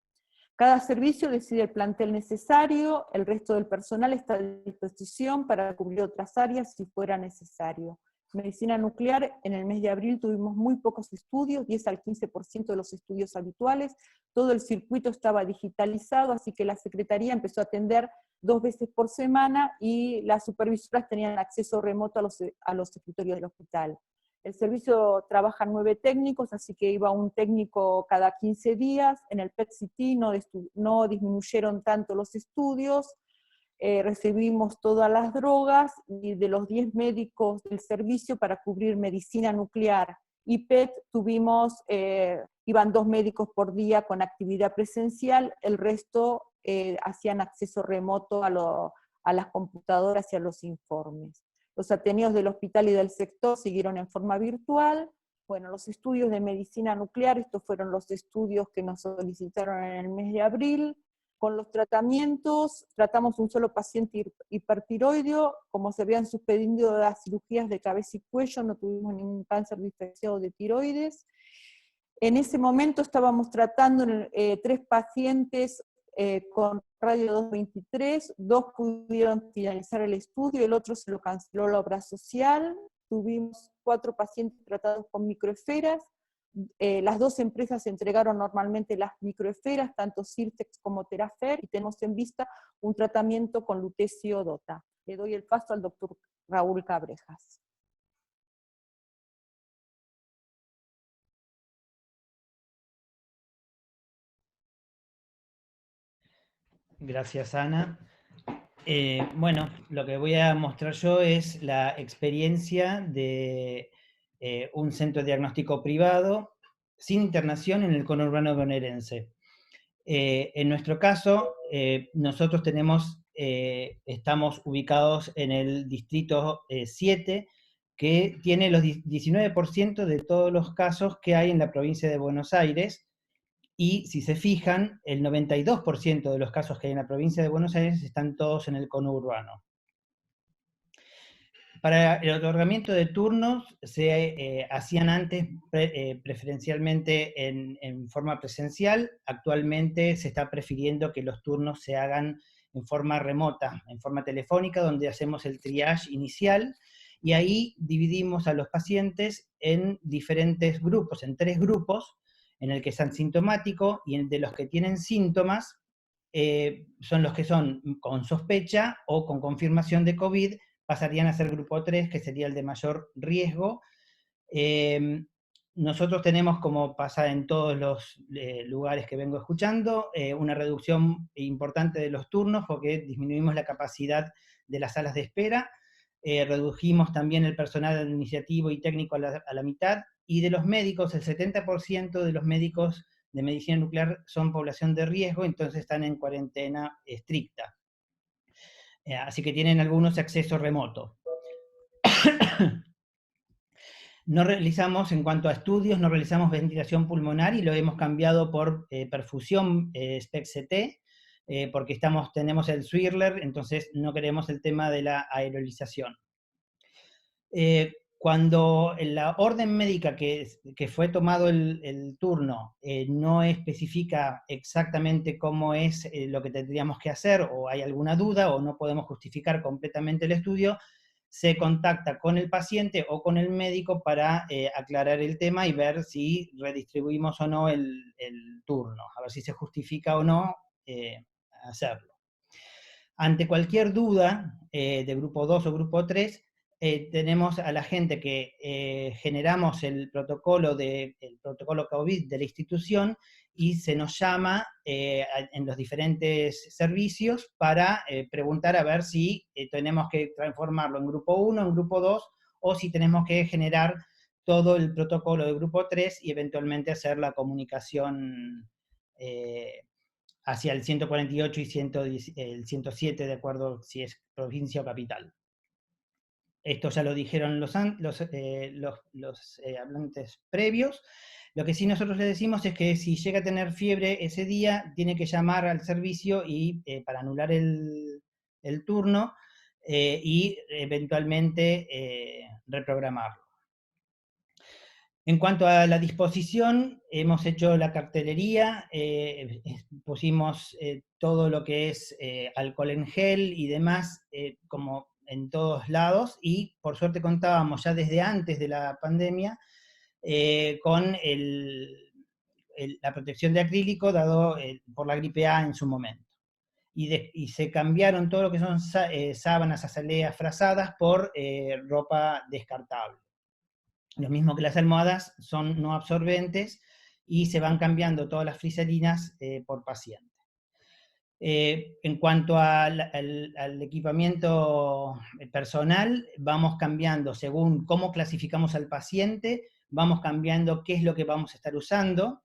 Cada servicio decide el plantel necesario, el resto del personal está a disposición para cubrir otras áreas si fuera necesario. Medicina nuclear, en el mes de abril tuvimos muy pocos estudios, 10 al 15% de los estudios habituales, todo el circuito estaba digitalizado, así que la Secretaría empezó a atender 2 veces por semana, y las supervisoras tenían acceso remoto a los escritorios del hospital. El servicio trabaja 9 técnicos, así que iba un técnico cada 15 días, en el PET-CT no disminuyeron tanto los estudios, recibimos todas las drogas, y de los 10 médicos del servicio para cubrir medicina nuclear y PET, iban 2 médicos por día con actividad presencial, el resto hacían acceso remoto a las computadoras y a los informes. Los ateneos del hospital y del sector siguieron en forma virtual. Bueno, los estudios de medicina nuclear, estos fueron los estudios que nos solicitaron en el mes de abril. Con los tratamientos, tratamos un solo paciente hipertiroideo, como se habían suspendido las cirugías de cabeza y cuello, no tuvimos ningún cáncer diferenciado de tiroides. En ese momento estábamos tratando 3 pacientes con radio 223, 2 pudieron finalizar el estudio, el otro se lo canceló la obra social. Tuvimos 4 pacientes tratados con microesferas. Las 2 empresas entregaron normalmente las microesferas, tanto Sirtex como Terafer, y tenemos en vista un tratamiento con lutecio dota. Le doy el paso al doctor Raúl Cabrejas. Gracias, Ana. Bueno, lo que voy a mostrar yo es la experiencia de un centro de diagnóstico privado sin internación en el conurbano bonaerense. En nuestro caso, nosotros estamos ubicados en el distrito 7, que tiene los 19% de todos los casos que hay en la provincia de Buenos Aires, y si se fijan, el 92% de los casos que hay en la provincia de Buenos Aires están todos en el conurbano. Para el otorgamiento de turnos se hacían antes preferencialmente en forma presencial. Actualmente se está prefiriendo que los turnos se hagan en forma remota, en forma telefónica, donde hacemos el triage inicial, y ahí dividimos a los pacientes en diferentes grupos, en 3 grupos, en el que es asintomático, y de los que tienen síntomas son los que son con sospecha o con confirmación de COVID, pasarían a ser grupo 3, que sería el de mayor riesgo. Nosotros tenemos, como pasa en todos los lugares que vengo escuchando, una reducción importante de los turnos, porque disminuimos la capacidad de las salas de espera, redujimos también el personal administrativo y técnico a la mitad, y de los médicos, el 70% de los médicos de medicina nuclear son población de riesgo, entonces están en cuarentena estricta. Así que tienen algunos acceso remoto. No realizamos, en cuanto a estudios, no realizamos ventilación pulmonar y lo hemos cambiado por perfusión SPECT-CT, porque tenemos el Swirler, entonces no queremos el tema de la aerolización. Cuando la orden médica que fue tomado el turno no especifica exactamente cómo es lo que tendríamos que hacer, o hay alguna duda, o no podemos justificar completamente el estudio, se contacta con el paciente o con el médico para aclarar el tema y ver si redistribuimos o no el turno, a ver si se justifica o no hacerlo. Ante cualquier duda de grupo 2 o grupo 3, tenemos a la gente que generamos el protocolo COVID de la institución, y se nos llama en los diferentes servicios para preguntar a ver si tenemos que transformarlo en grupo 1, en grupo 2, o si tenemos que generar todo el protocolo de grupo 3 y eventualmente hacer la comunicación hacia el 148 y el 107, de acuerdo si es provincia o capital. Esto ya lo dijeron los hablantes previos. Lo que sí nosotros le decimos es que si llega a tener fiebre ese día, tiene que llamar al servicio y para anular el turno y eventualmente reprogramarlo. En cuanto a la disposición, hemos hecho la cartelería, pusimos todo lo que es alcohol en gel y demás, como en todos lados, y por suerte contábamos ya desde antes de la pandemia con la protección de acrílico dado por la gripe A en su momento. Y se cambiaron todo lo que son sábanas, azaleas, frazadas por ropa descartable. Lo mismo que las almohadas son no absorbentes y se van cambiando todas las friselinas por paciente. En cuanto al equipamiento personal, vamos cambiando según cómo clasificamos al paciente, vamos cambiando qué es lo que vamos a estar usando,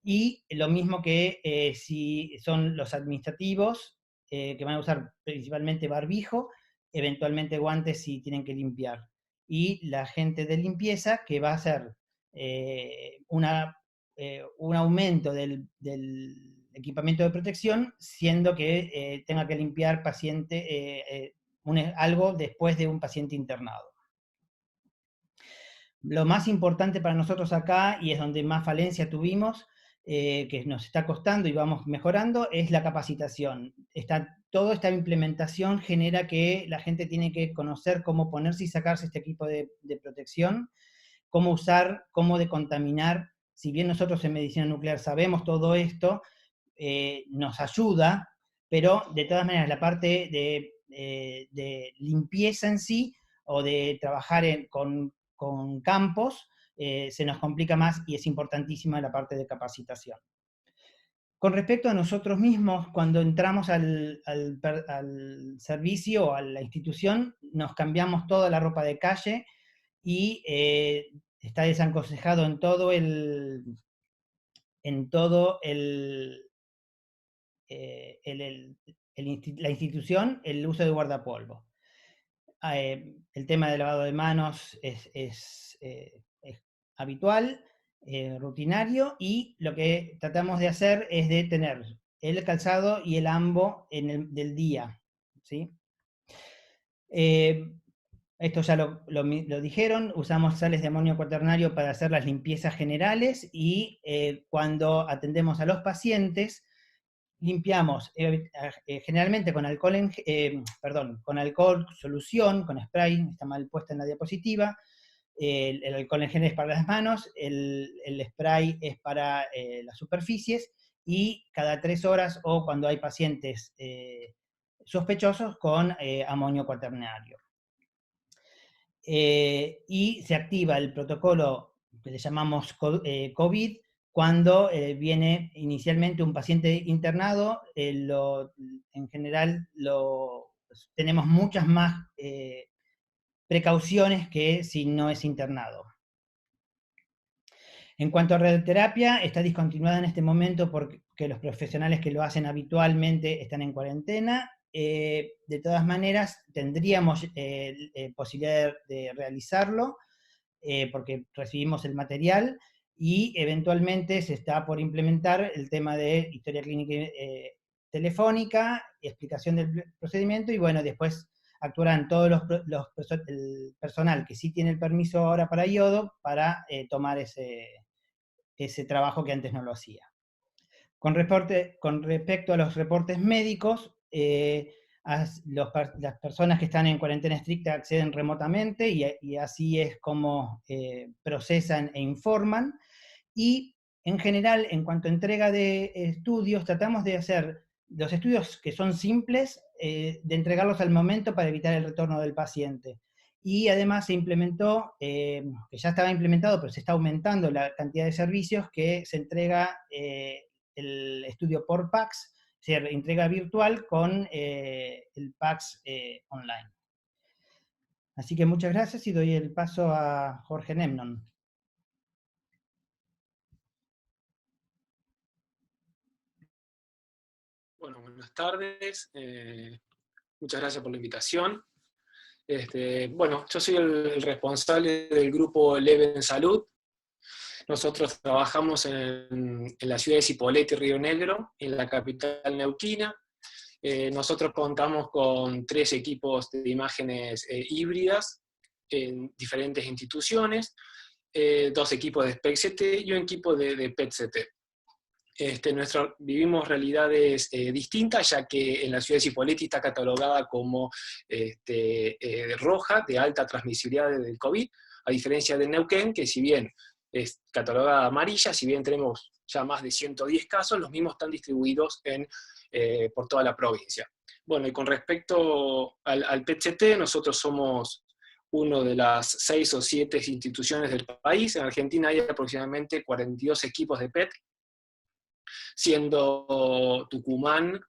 y lo mismo que si son los administrativos, que van a usar principalmente barbijo, eventualmente guantes si tienen que limpiar. Y la gente de limpieza, que va a hacer un aumento del equipamiento de protección, siendo que tenga que limpiar algo después de un paciente internado. Lo más importante para nosotros acá, y es donde más falencia tuvimos, que nos está costando y vamos mejorando, es la capacitación. Toda esta implementación genera que la gente tiene que conocer cómo ponerse y sacarse este equipo de protección, cómo usar, cómo decontaminar. Si bien nosotros en medicina nuclear sabemos todo esto, nos ayuda, pero de todas maneras la parte de limpieza en sí, o de trabajar con campos, se nos complica más, y es importantísima la parte de capacitación. Con respecto a nosotros mismos, cuando entramos al servicio o a la institución, nos cambiamos toda la ropa de calle, y está desaconsejado en la institución el uso de guardapolvo. el tema del lavado de manos es habitual, rutinario, y lo que tratamos de hacer es de tener el calzado y el ambo del día, ¿sí? Esto ya lo dijeron, usamos sales de amonio cuaternario para hacer las limpiezas generales, y cuando atendemos a los pacientes, limpiamos generalmente con alcohol, con alcohol, solución, con spray, está mal puesta en la diapositiva. El alcohol en gel es para las manos, el spray es para las superficies, y cada 3 horas, o cuando hay pacientes sospechosos, con amonio cuaternario. Y se activa el protocolo que le llamamos COVID, cuando viene inicialmente un paciente internado. En general tenemos muchas más precauciones que si no es internado. En cuanto a radioterapia, está discontinuada en este momento porque los profesionales que lo hacen habitualmente están en cuarentena. De todas maneras, tendríamos posibilidad de realizarlo, porque recibimos el material, y eventualmente se está por implementar el tema de historia clínica telefónica, explicación del procedimiento, y bueno, después actuarán todos el personal que sí tiene el permiso ahora para iodo, para tomar ese trabajo que antes no lo hacía. Con respecto a los reportes médicos, las personas que están en cuarentena estricta acceden remotamente, y así es como procesan e informan. Y en general, en cuanto a entrega de estudios, tratamos de hacer los estudios que son simples, de entregarlos al momento para evitar el retorno del paciente. Y además se implementó, que ya estaba implementado, pero se está aumentando la cantidad de servicios, que se entrega el estudio por PACS, es decir, entrega virtual con el PACS online. Así que muchas gracias, y doy el paso a Jorge Nemnon. Bueno, buenas tardes. Muchas gracias por la invitación. Bueno, yo soy el responsable del grupo Leven Salud. Nosotros trabajamos en las ciudades Cipolletti y Río Negro, en la capital neuquina. Nosotros contamos con 3 equipos de imágenes híbridas en diferentes instituciones, 2 equipos de SPECT-CT y un equipo de PET-CT. Vivimos realidades distintas, ya que en la ciudad de Cipolletti está catalogada como roja, de alta transmisibilidad del COVID, a diferencia de Neuquén, que si bien es catalogada amarilla, si bien tenemos ya más de 110 casos, los mismos están distribuidos por toda la provincia. Bueno, y con respecto al PET-CT, nosotros somos una de las 6 o 7 instituciones del país. En Argentina hay aproximadamente 42 equipos de PET, siendo Tucumán,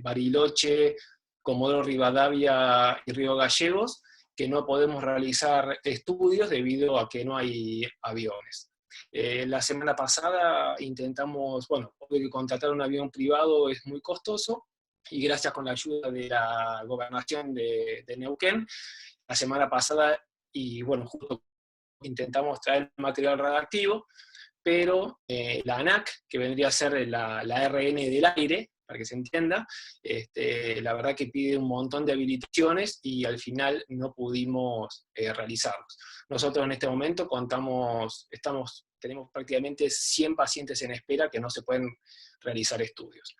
Bariloche, Comodoro Rivadavia y Río Gallegos, que no podemos realizar estudios debido a que no hay aviones. La semana pasada intentamos, bueno, obvio que contratar un avión privado es muy costoso, y gracias con la ayuda de la gobernación de Neuquén, la semana pasada, y bueno, justo intentamos traer material radioactivo, pero la ANAC, que vendría a ser la ARN del aire, para que se entienda, la verdad que pide un montón de habilitaciones, y al final no pudimos realizarlos. Nosotros en este momento tenemos prácticamente 100 pacientes en espera que no se pueden realizar estudios.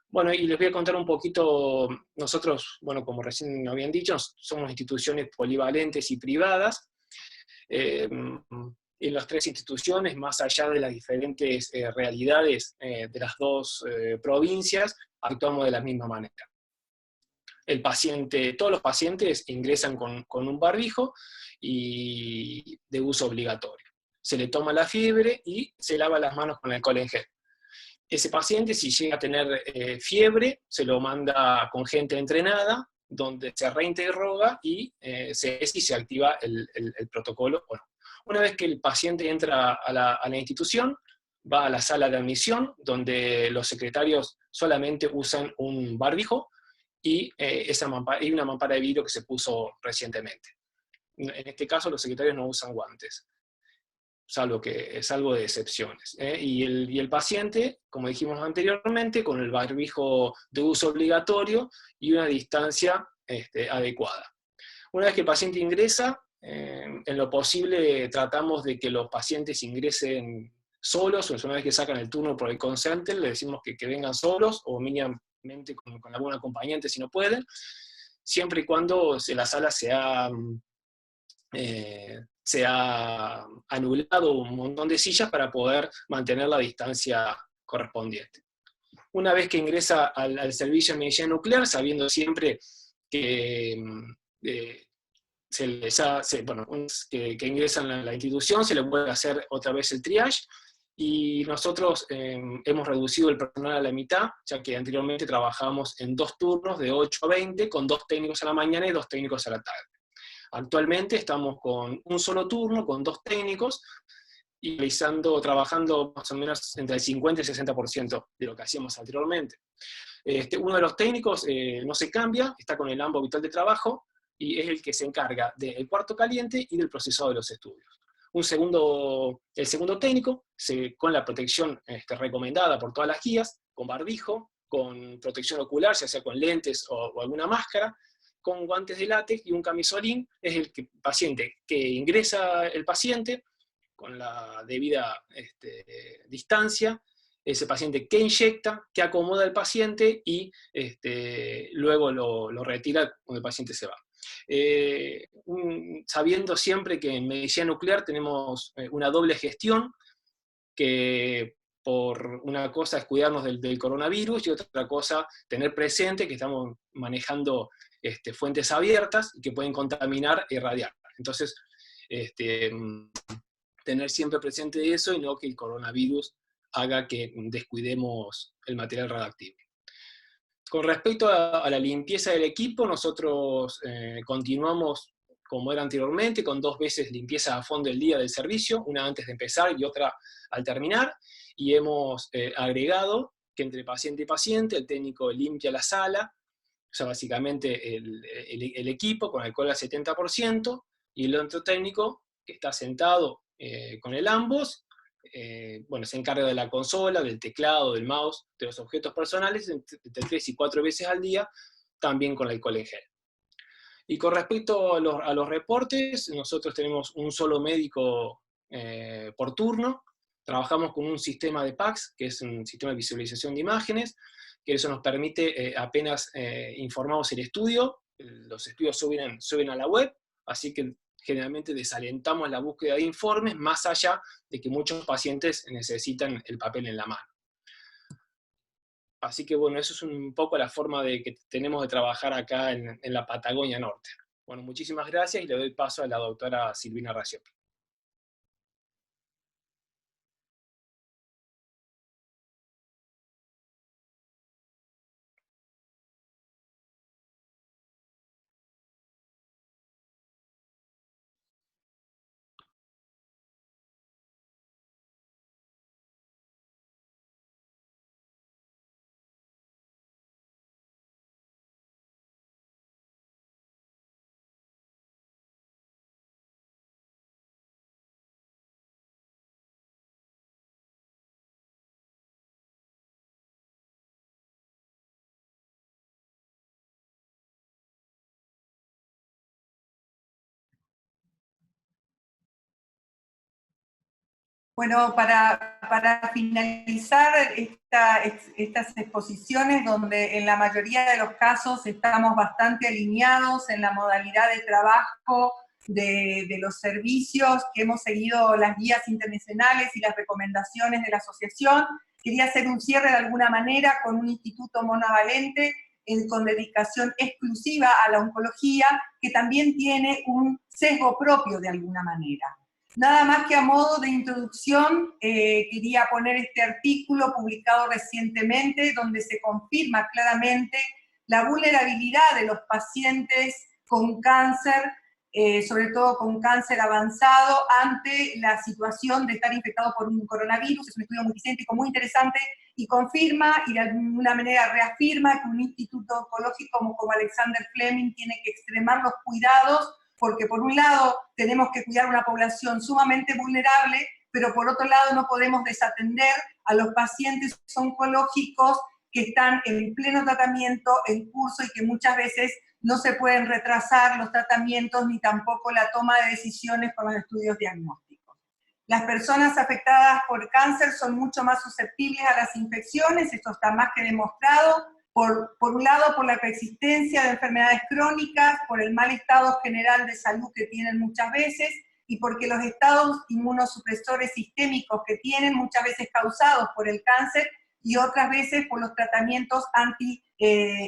Bueno, y les voy a contar un poquito. Nosotros, bueno, como recién nos habían dicho, somos instituciones polivalentes y privadas. En las 3 instituciones, más allá de las diferentes realidades de las 2 provincias, actuamos de la misma manera. Todos los pacientes ingresan con un barbijo y de uso obligatorio. Se le toma la fiebre y se lava las manos con alcohol en gel. Ese paciente, si llega a tener fiebre, se lo manda con gente entrenada, donde se reinterroga y se activa el protocolo o no. Una vez que el paciente entra a la institución, va a la sala de admisión, donde los secretarios solamente usan un barbijo, y una mampara de vidrio que se puso recientemente. En este caso los secretarios no usan guantes, salvo de excepciones. Y el paciente, como dijimos anteriormente, con el barbijo de uso obligatorio y una distancia adecuada. Una vez que el paciente ingresa, en lo posible tratamos de que los pacientes ingresen solos, o una vez que sacan el turno por el call center, le decimos que vengan solos, o mínimamente con algún acompañante si no pueden, siempre y cuando la sala se ha anulado un montón de sillas para poder mantener la distancia correspondiente. Una vez que ingresa al servicio de medicina nuclear, sabiendo siempre que que ingresan a la institución, se le puede hacer otra vez el triage, y nosotros hemos reducido el personal a la mitad, ya que anteriormente trabajábamos en 2 turnos de 8 a 20, con 2 técnicos a la mañana y 2 técnicos a la tarde. Actualmente estamos con un solo turno, con 2 técnicos, y trabajando más o menos entre el 50 y el 60% de lo que hacíamos anteriormente. Uno de los técnicos no se cambia, está con el AMBO habitual de trabajo, y es el que se encarga del cuarto caliente y del procesado de los estudios. El segundo técnico, con la protección recomendada por todas las guías, con barbijo, con protección ocular, ya sea con lentes o alguna máscara, con guantes de látex y un camisolín, es el paciente que ingresa el paciente con la debida distancia, ese paciente que inyecta, que acomoda al paciente y luego lo retira cuando el paciente se va. Sabiendo siempre que en medicina nuclear tenemos una doble gestión, que por una cosa es cuidarnos del coronavirus y otra cosa tener presente que estamos manejando fuentes abiertas y que pueden contaminar y irradiar. Entonces, tener siempre presente eso y no que el coronavirus haga que descuidemos el material radioactivo. Con respecto a la limpieza del equipo, nosotros continuamos como era anteriormente, con 2 veces limpieza a fondo el día del servicio, una antes de empezar y otra al terminar, y hemos agregado que entre paciente y paciente el técnico limpia la sala, o sea, básicamente el equipo con alcohol al 70%, y el otro técnico que está sentado con el ambos, se encarga de la consola, del teclado, del mouse, de los objetos personales, entre 3 y 4 veces al día, también con alcohol en gel. Y con respecto a los reportes, nosotros tenemos un solo médico por turno, trabajamos con un sistema de PACS, que es un sistema de visualización de imágenes, que eso nos permite, apenas informamos el estudio, los estudios suben a la web, así que generalmente desalentamos la búsqueda de informes, más allá de que muchos pacientes necesitan el papel en la mano. Así que bueno, eso es un poco la forma que tenemos de trabajar acá en la Patagonia Norte. Bueno, muchísimas gracias y le doy paso a la doctora Silvina Rasiopi. Bueno, para finalizar estas exposiciones, donde en la mayoría de los casos estamos bastante alineados en la modalidad de trabajo de los servicios, que hemos seguido las guías internacionales y las recomendaciones de la asociación, quería hacer un cierre de alguna manera con un instituto monovalente con dedicación exclusiva a la oncología, que también tiene un sesgo propio de alguna manera. Nada más que a modo de introducción, quería poner este artículo publicado recientemente, donde se confirma claramente la vulnerabilidad de los pacientes con cáncer sobre todo con cáncer avanzado, ante la situación de estar infectado por un coronavirus. Es un estudio multicéntrico muy interesante y confirma y de alguna manera reafirma que un instituto oncológico como Alexander Fleming tiene que extremar los cuidados, porque por un lado tenemos que cuidar a una población sumamente vulnerable, pero por otro lado no podemos desatender a los pacientes oncológicos que están en pleno tratamiento, en curso, y que muchas veces no se pueden retrasar los tratamientos ni tampoco la toma de decisiones con los estudios diagnósticos. Las personas afectadas por cáncer son mucho más susceptibles a las infecciones, esto está más que demostrado, por un lado por la persistencia de enfermedades crónicas, por el mal estado general de salud que tienen muchas veces, y porque los estados inmunosupresores sistémicos que tienen, muchas veces causados por el cáncer, y otras veces por los tratamientos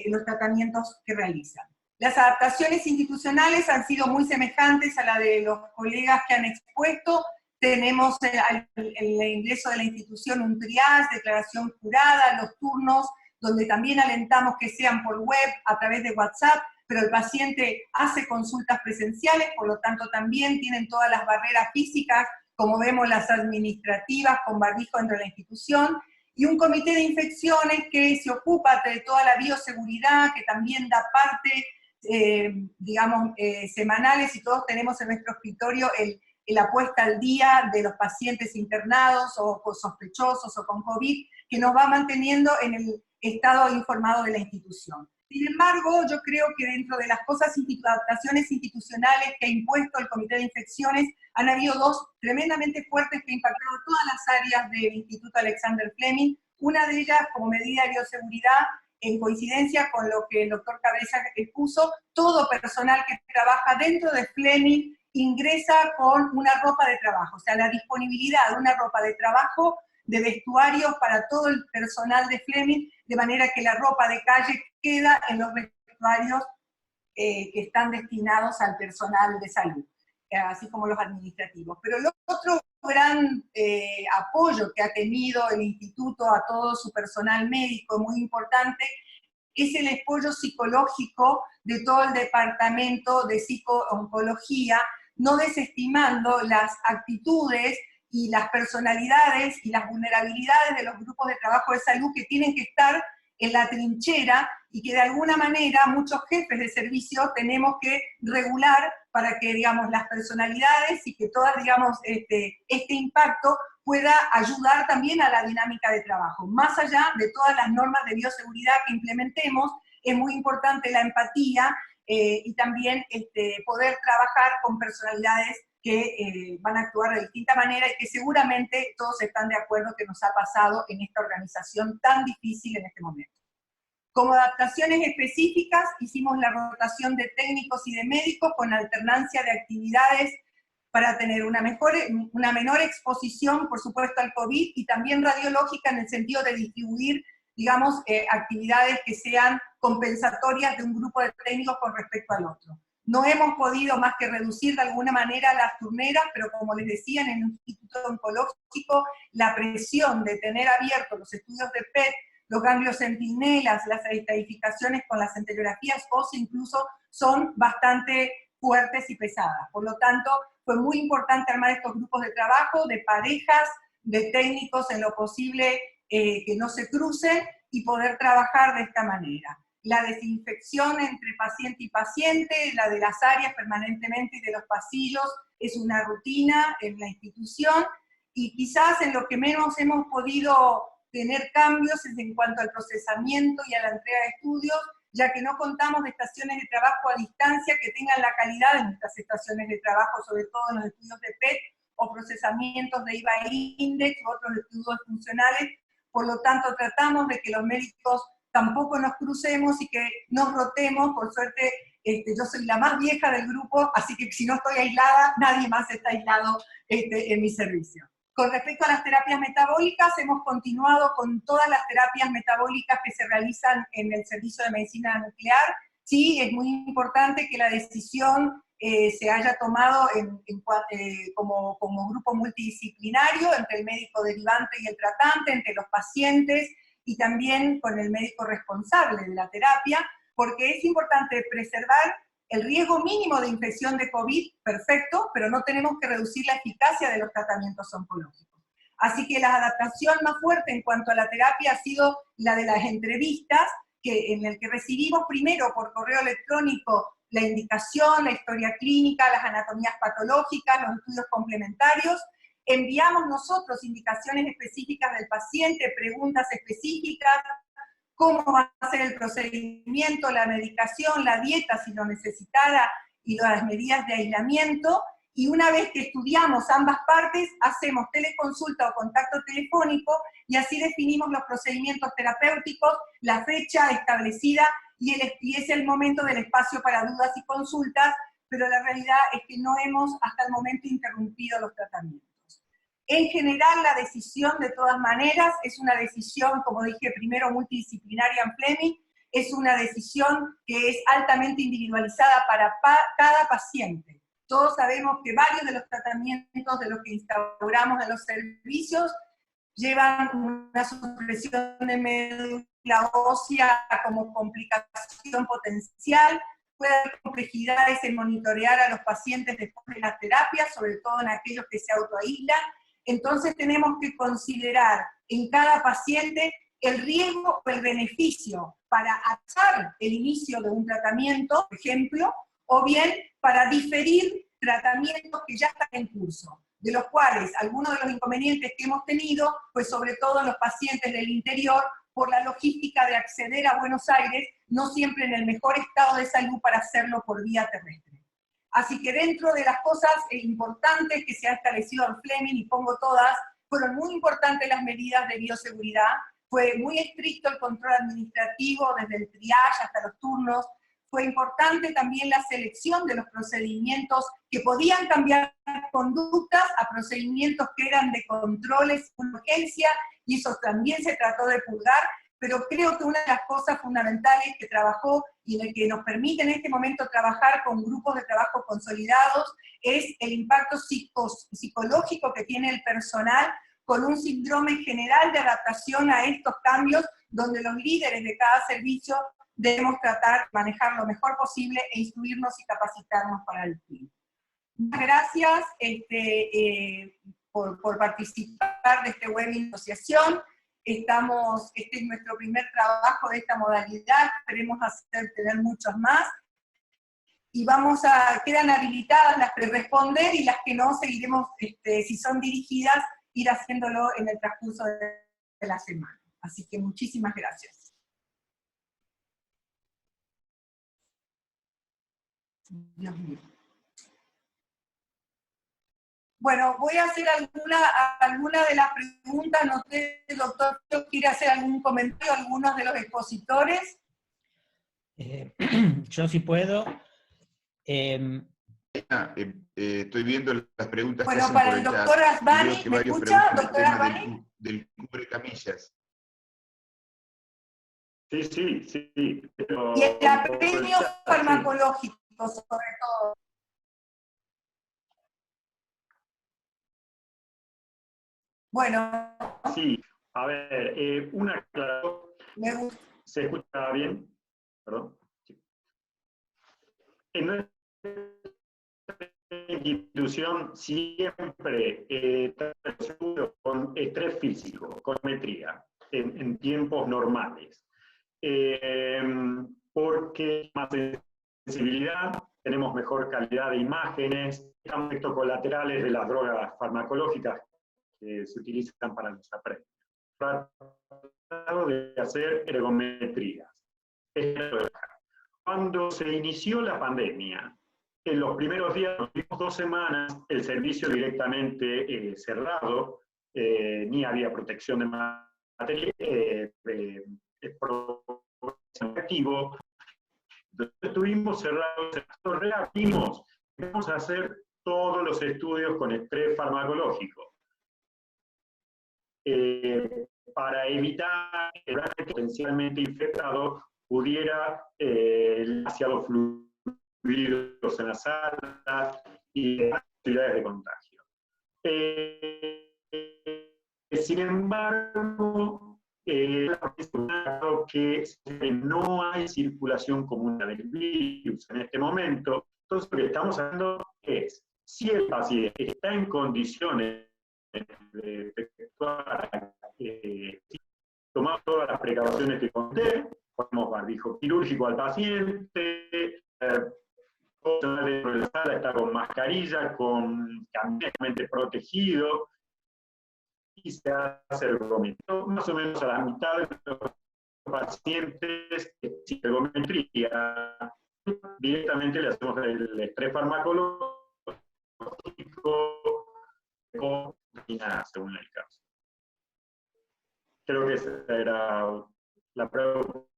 los tratamientos que realizan. Las adaptaciones institucionales han sido muy semejantes a la de los colegas que han expuesto. Tenemos el ingreso de la institución un triage, declaración jurada, los turnos, donde también alentamos que sean por web, a través de WhatsApp, pero el paciente hace consultas presenciales, por lo tanto también tienen todas las barreras físicas, como vemos las administrativas, con barbijo dentro de la institución, y un comité de infecciones que se ocupa de toda la bioseguridad, que también da parte, semanales, y todos tenemos en nuestro escritorio la puesta al día de los pacientes internados o sospechosos o con COVID, que nos va manteniendo en el estado informado de la institución. Sin embargo, yo creo que dentro de las adaptaciones institucionales que ha impuesto el Comité de Infecciones, han habido dos tremendamente fuertes que han impactado todas las áreas del Instituto Alexander Fleming. Una de ellas, como medida de bioseguridad, en coincidencia con lo que el doctor Cabeza expuso, todo personal que trabaja dentro de Fleming ingresa con una ropa de trabajo, o sea, la disponibilidad de una ropa de trabajo, de vestuarios para todo el personal de Fleming, de manera que la ropa de calle queda en los vestuarios que están destinados al personal de salud, así como los administrativos. Pero el otro gran apoyo que ha tenido el instituto a todo su personal médico, muy importante, es el apoyo psicológico de todo el departamento de psico-oncología, no desestimando las actitudes y las personalidades y las vulnerabilidades de los grupos de trabajo de salud que tienen que estar en la trinchera y que de alguna manera muchos jefes de servicio tenemos que regular para que, digamos, las personalidades y que todas, digamos, este impacto pueda ayudar también a la dinámica de trabajo. Más allá de todas las normas de bioseguridad que implementemos, es muy importante la empatía y también poder trabajar con personalidades que van a actuar de distinta manera y que seguramente todos están de acuerdo que nos ha pasado en esta organización tan difícil en este momento. Como adaptaciones específicas, hicimos la rotación de técnicos y de médicos con alternancia de actividades para tener una menor exposición, por supuesto, al COVID, y también radiológica en el sentido de distribuir, digamos, actividades que sean compensatorias de un grupo de técnicos con respecto al otro. No hemos podido más que reducir de alguna manera las turneras, pero como les decía, en el Instituto Oncológico, la presión de tener abiertos los estudios de PET, los ganglios centinelas, las estadificaciones con las angiografías óseas incluso, son bastante fuertes y pesadas. Por lo tanto, fue muy importante armar estos grupos de trabajo, de parejas, de técnicos en lo posible que no se crucen y poder trabajar de esta manera. La desinfección entre paciente y paciente, la de las áreas permanentemente y de los pasillos, es una rutina en la institución, y quizás en lo que menos hemos podido tener cambios es en cuanto al procesamiento y a la entrega de estudios, ya que no contamos de estaciones de trabajo a distancia que tengan la calidad de nuestras estaciones de trabajo, sobre todo en los estudios de PET o procesamientos de IVA-Index u otros estudios funcionales. Por lo tanto, tratamos de que los médicos tampoco nos crucemos y que nos rotemos. Por suerte, yo soy la más vieja del grupo, así que si no estoy aislada, nadie más está aislado en mi servicio. Con respecto a las terapias metabólicas, hemos continuado con todas las terapias metabólicas que se realizan en el servicio de medicina nuclear. Sí, es muy importante que la decisión se haya tomado como grupo multidisciplinario, entre el médico derivante y el tratante, entre los pacientes, y también con el médico responsable de la terapia, porque es importante preservar El riesgo mínimo de infección de COVID, perfecto, pero no tenemos que reducir la eficacia de los tratamientos oncológicos. Así que la adaptación más fuerte en cuanto a la terapia ha sido la de las entrevistas, en el que recibimos primero por correo electrónico la indicación, la historia clínica, las anatomías patológicas, los estudios complementarios. Enviamos nosotros indicaciones específicas del paciente, preguntas específicas, cómo va a ser el procedimiento, la medicación, la dieta si lo necesitara y las medidas de aislamiento. Y una vez que estudiamos ambas partes, hacemos teleconsulta o contacto telefónico y así definimos los procedimientos terapéuticos, la fecha establecida y es el momento del espacio para dudas y consultas, pero la realidad es que no hemos hasta el momento interrumpido los tratamientos. En general, la decisión, de todas maneras, es una decisión, como dije primero, multidisciplinaria en Fleming, es una decisión que es altamente individualizada para cada paciente. Todos sabemos que varios de los tratamientos de los que instauramos en los servicios llevan una supresión de médula ósea como complicación potencial, puede haber complejidades en monitorear a los pacientes después de las terapias, sobre todo en aquellos que se autoaíslan. Entonces tenemos que considerar en cada paciente el riesgo o el beneficio para atrasar el inicio de un tratamiento, por ejemplo, o bien para diferir tratamientos que ya están en curso, de los cuales algunos de los inconvenientes que hemos tenido, pues sobre todo en los pacientes del interior, por la logística de acceder a Buenos Aires, no siempre en el mejor estado de salud para hacerlo por vía terrestre. Así que dentro de las cosas importantes que se ha establecido en Fleming, y pongo todas, fueron muy importantes las medidas de bioseguridad, fue muy estricto el control administrativo, desde el triage hasta los turnos, fue importante también la selección de los procedimientos que podían cambiar conductas a procedimientos que eran de controles con urgencia, y eso también se trató de purgar, pero creo que una de las cosas fundamentales que trabajó y en el que nos permite en este momento trabajar con grupos de trabajo consolidados es el impacto psicológico que tiene el personal con un síndrome general de adaptación a estos cambios, donde los líderes de cada servicio debemos tratar de manejar lo mejor posible e instruirnos y capacitarnos para el fin. Muchas gracias por participar de este webinar de asociación. Este es nuestro primer trabajo de esta modalidad, esperemos tener muchos más. Y quedan habilitadas las que responder y las que no, seguiremos, si son dirigidas, ir haciéndolo en el transcurso de la semana. Así que muchísimas gracias. Dios mío. Bueno, voy a hacer alguna de las preguntas, no sé, doctor, ¿quiere hacer algún comentario a algunos de los expositores? Yo sí puedo. Estoy viendo las preguntas que bueno, hacen para por el chat. doctor Asbani, Veo que ¿me varios escucha, preguntan el doctor tema Asbani? del cubrecamillas. Sí. Pero Y el apremio farmacológico, sobre todo. Bueno. Sí, a ver, una aclaración. Me gusta. ¿Se escucha bien? Perdón. Sí. En nuestra institución siempre estudio con estrés físico, con metría, en tiempos normales. Porque más sensibilidad, tenemos mejor calidad de imágenes, efectos colaterales de las drogas farmacológicas que se utilizan para los apremios. Tratado de hacer ergometrías. Cuando se inició la pandemia, en los primeros días, las últimas 2 semanas, el servicio directamente cerrado, ni había protección de material activo. Estuvimos cerrados, reabrimos, vamos a hacer todos los estudios con estrés farmacológico. Para evitar que el potencialmente infectado pudiera demasiado fluidos en la sala y actividades de contagio. Sin embargo, que no hay circulación común del virus en este momento. Entonces, lo que estamos hablando es, si el paciente está en condiciones de efectuar, tomar todas las precauciones que conté, ponemos barbijo quirúrgico al paciente, dentro de la sala está con mascarilla, con completamente protegido, y se hace ergometría. Más o menos a la mitad de los pacientes que existe ergometría, directamente le hacemos el estrés farmacológico o nada, según el caso. Creo que esa era la pregunta.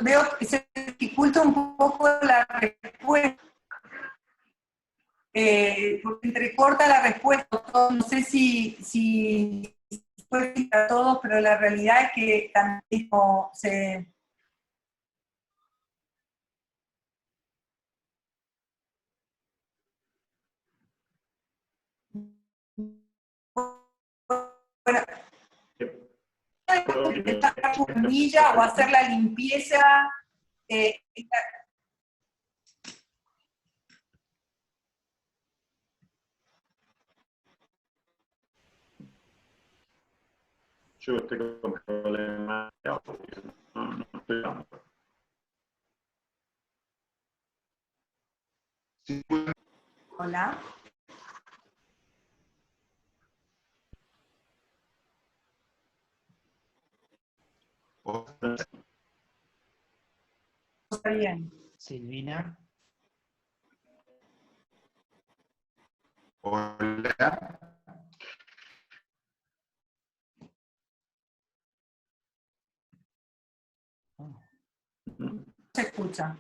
Veo que se dificulta un poco la respuesta, porque entrecorta la respuesta. No sé si fue a todos, pero la realidad es que también se... Bueno, o hacer la limpieza. Yo estoy con problemas de audio, no estoy dando. Hola. Está bien. Silvina. Hola. Se escucha.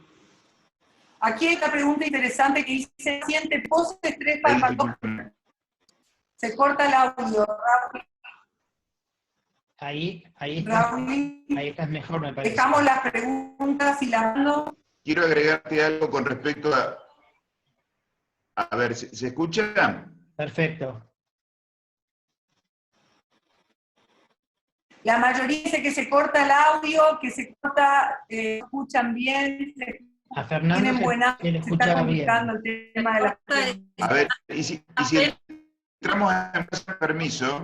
Aquí hay esta pregunta interesante que dice, ¿paciente post-estrés farmacológico? Se corta el audio. Ahí Raúl, estás mejor, me parece. dejamos las preguntas y las mando. Quiero agregarte algo con respecto a... A ver, ¿se escucha? Perfecto. La mayoría dice que se corta el audio, que se corta, escuchan bien, A Fernando tienen buena, se le se está escuchaba complicando bien. el tema de las preguntas. A ver, y si entramos en permiso,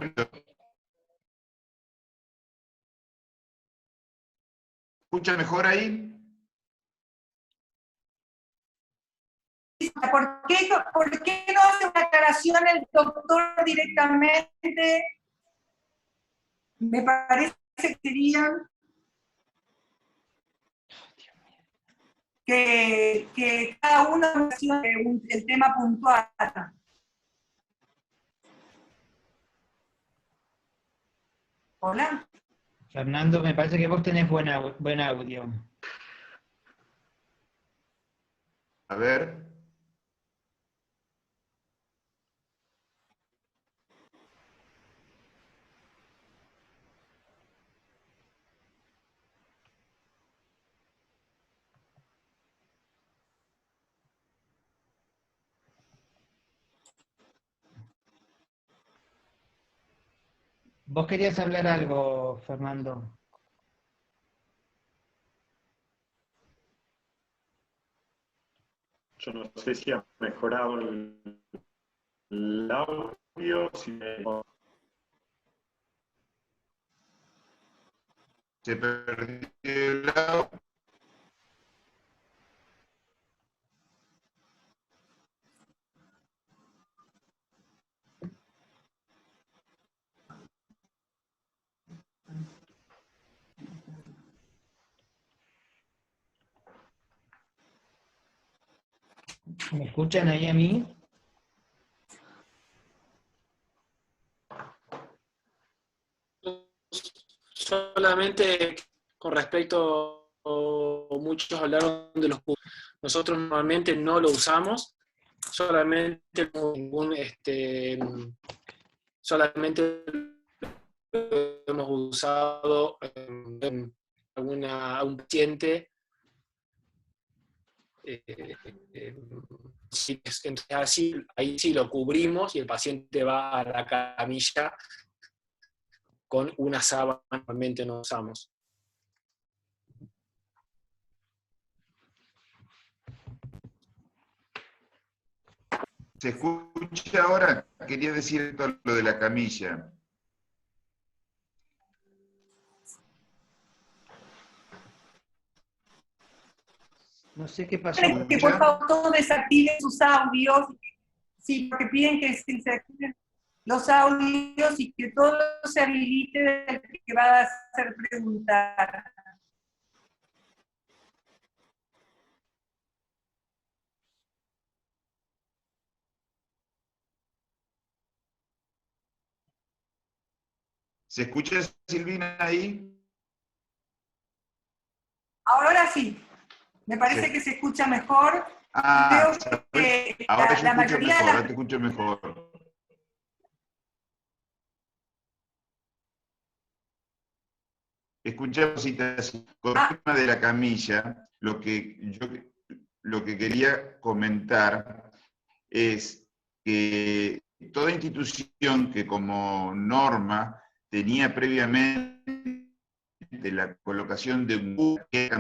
¿escucha mejor ahí? ¿Por qué no hace una aclaración el doctor directamente? Me parece que serían que cada uno el tema puntual. Hola. Fernando, me parece que vos tenés buen audio. A ver. Vos querías hablar algo, Fernando. Yo no sé si ha mejorado el audio, si Se perdió el audio. ¿Me escuchan ahí a mí? Solamente con respecto, muchos hablaron de los puntos. Nosotros normalmente no lo usamos, solamente solamente lo hemos usado en un paciente Entonces ahí sí lo cubrimos y el paciente va a la camilla con una sábana que normalmente no usamos. ¿Se escucha ahora? Quería decir esto, lo de la camilla. No sé qué pasó. Que por favor todos desactiven sus audios, sí, porque piden que se desactiven los audios y que todo se habilite del que va a hacer preguntar. ¿Se escucha, Silvina, ahí? Ahora sí, me parece Sí. que se escucha mejor. Ah, Creo que ahora yo la escucho mayoría mejor, de ahora te escucho mejor. Escuchamos citación. Con el tema de la camilla, lo que quería comentar es que toda institución que como norma tenía previamente la colocación de un buque,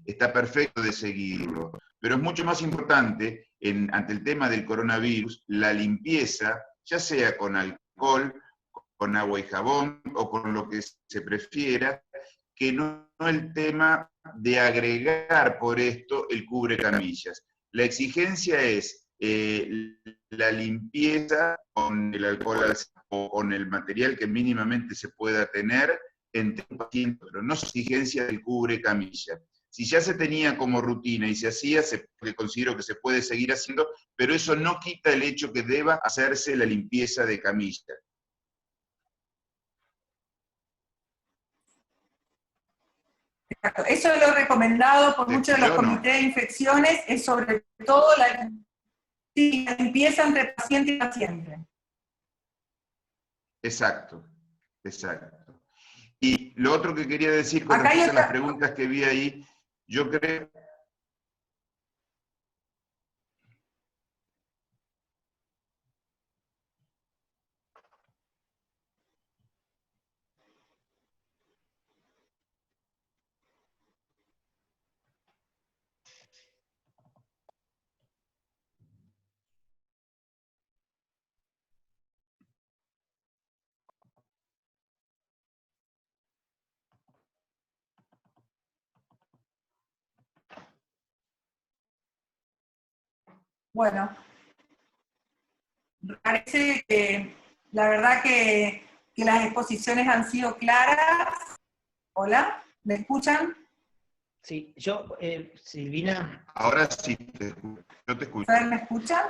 está perfecto de seguirlo. Pero es mucho más importante, ante el tema del coronavirus, la limpieza, ya sea con alcohol, con agua y jabón, o con lo que se prefiera, que no el tema de agregar por esto el cubrecamillas. La exigencia es la limpieza con el alcohol o con el material que mínimamente se pueda tener entre un paciente, pero no es exigencia del cubrecamilla. Si ya se tenía como rutina y se hacía, que considero que se puede seguir haciendo, pero eso no quita el hecho que deba hacerse la limpieza de camilla. Eso es lo recomendado por ¿Se muchos de los escuchó o no? comités de infecciones, es sobre todo la limpieza entre paciente y paciente. Exacto, exacto. Y lo otro que quería decir con Acá hay respecto a las otra... preguntas que vi ahí, yo creo... Bueno, parece que la verdad que las exposiciones han sido claras. Hola, ¿me escuchan? Sí, yo, Silvina. Ahora sí, yo te escucho. ¿Me escuchan?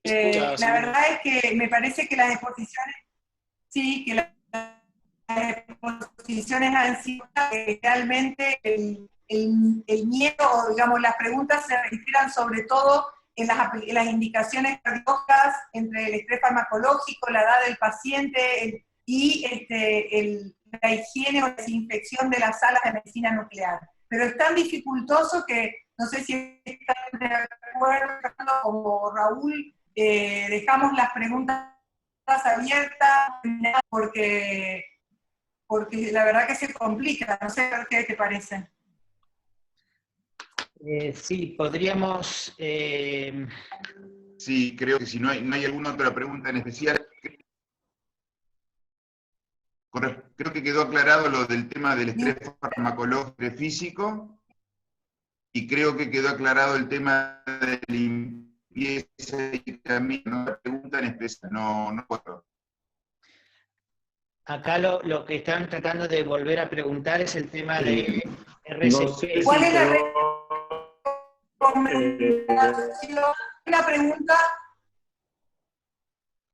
La verdad es que me parece que las exposiciones, sí, que las exposiciones han sido realmente el miedo, digamos, las preguntas se refieren sobre todo en las indicaciones cardiológicas, entre el estrés farmacológico, la edad del paciente y la higiene o desinfección de las salas de medicina nuclear. Pero es tan dificultoso que no sé si están de acuerdo como Raúl, dejamos las preguntas abiertas porque la verdad que se complica, no sé qué te parece. Sí, podríamos... Sí, creo que si no hay alguna otra pregunta en especial, creo que quedó aclarado lo del tema del estrés farmacológico físico, y creo que quedó aclarado el tema de limpieza y camino. No pregunta en especial, no puedo. Acá lo que están tratando de volver a preguntar es el tema de RCP. No sé ¿Cuál si es la quedó,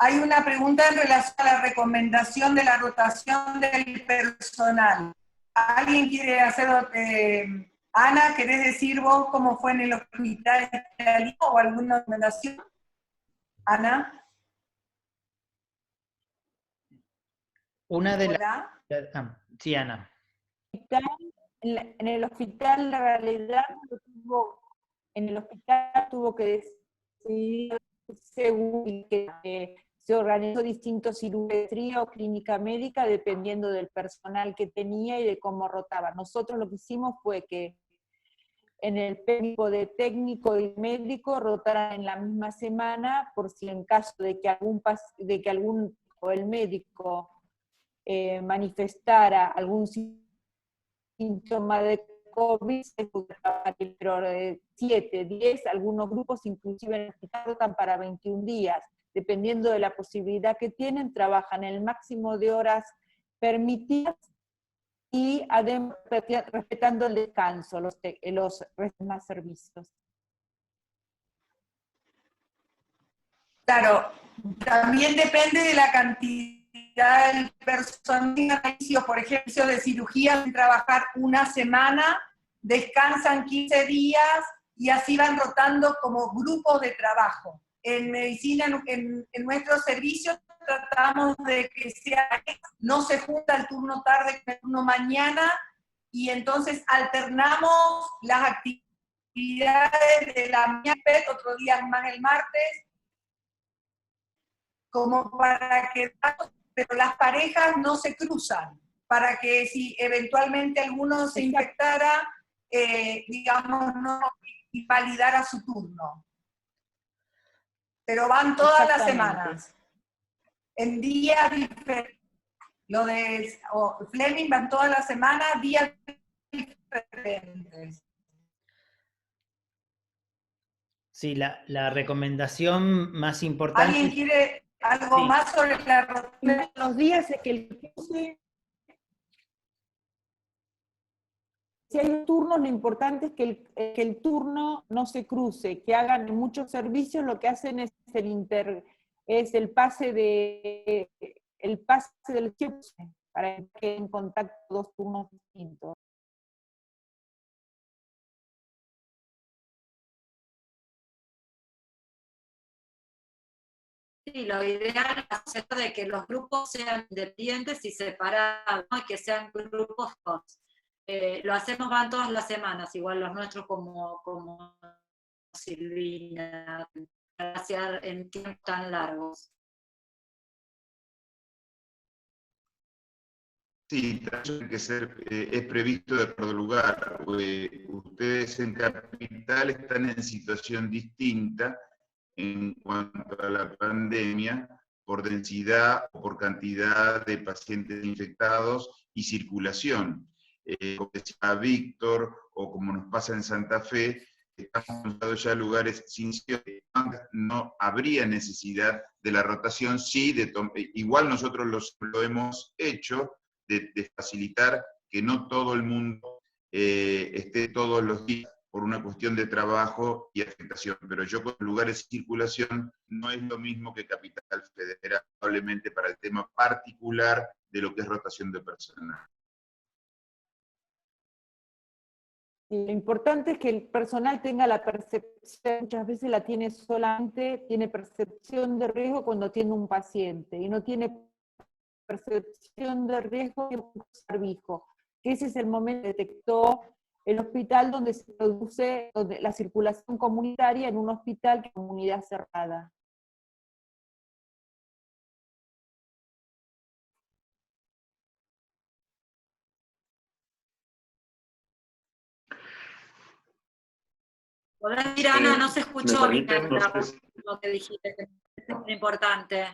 Hay una pregunta en relación a la recomendación de la rotación del personal. ¿Alguien quiere hacer, Ana, querés decir vos cómo fue en el hospital o alguna recomendación? Ana. Una de Hola. sí, Ana. En el hospital, la realidad, en el hospital tuvo que decidir según que se organizó distintos cirugía o clínica médica dependiendo del personal que tenía y de cómo rotaba. Nosotros lo que hicimos fue que en el técnico y médico rotaran en la misma semana, por si en caso de que algún o el médico manifestara algún síntoma de COVID, pero 7, 10, algunos grupos inclusive rotan para 21 días, dependiendo de la posibilidad que tienen, trabajan el máximo de horas permitidas y además respetando el descanso, los demás servicios. Claro, también depende de la cantidad del personal. Por ejemplo, de cirugía, trabajar una semana, descansan 15 días y así van rotando como grupos de trabajo. En medicina, en nuestros servicios, tratamos de que no se junta el turno tarde con el turno mañana, y entonces alternamos las actividades de la mañana, otro día más el martes, como para que, pero las parejas no se cruzan, para que si eventualmente alguno se infectara, digamos, no invalidara su turno. Pero van todas las semanas, en días diferentes. Lo de Fleming van todas las semanas, días diferentes. Sí, la recomendación más importante... ¿Alguien quiere algo más sobre la rotación? Los días es que el cruce, si hay turnos, lo importante es que el turno no se cruce, que hagan en muchos servicios, lo que hacen es el pase del chip para que queden en contacto dos turnos distintos. Sí, lo ideal es hacer de que los grupos sean independientes y separados, ¿no? Y que sean grupos. Lo hacemos, van todas las semanas, igual los nuestros como Silvina, en tiempos tan largos. Sí, tiene que ser, es previsto de acuerdo al lugar. Ustedes en Capital están en situación distinta en cuanto a la pandemia, por densidad o por cantidad de pacientes infectados y circulación. Como decía Víctor, o como nos pasa en Santa Fe, estamos montados ya lugares sin no habría necesidad de la rotación, sí, igual nosotros lo hemos hecho, de facilitar que no todo el mundo esté todos los días por una cuestión de trabajo y afectación, pero yo con lugares de circulación no es lo mismo que Capital Federal, probablemente para el tema particular de lo que es rotación de personal. Lo importante es que el personal tenga la percepción, muchas veces la tiene solamente, tiene percepción de riesgo cuando tiene un paciente, y no tiene percepción de riesgo que un barbijo, que ese es el momento que detectó el hospital donde se produce la circulación comunitaria en un hospital que es comunidad cerrada. ¿Podés decir, Ana? No se escuchó bien lo que dijiste, que es muy importante.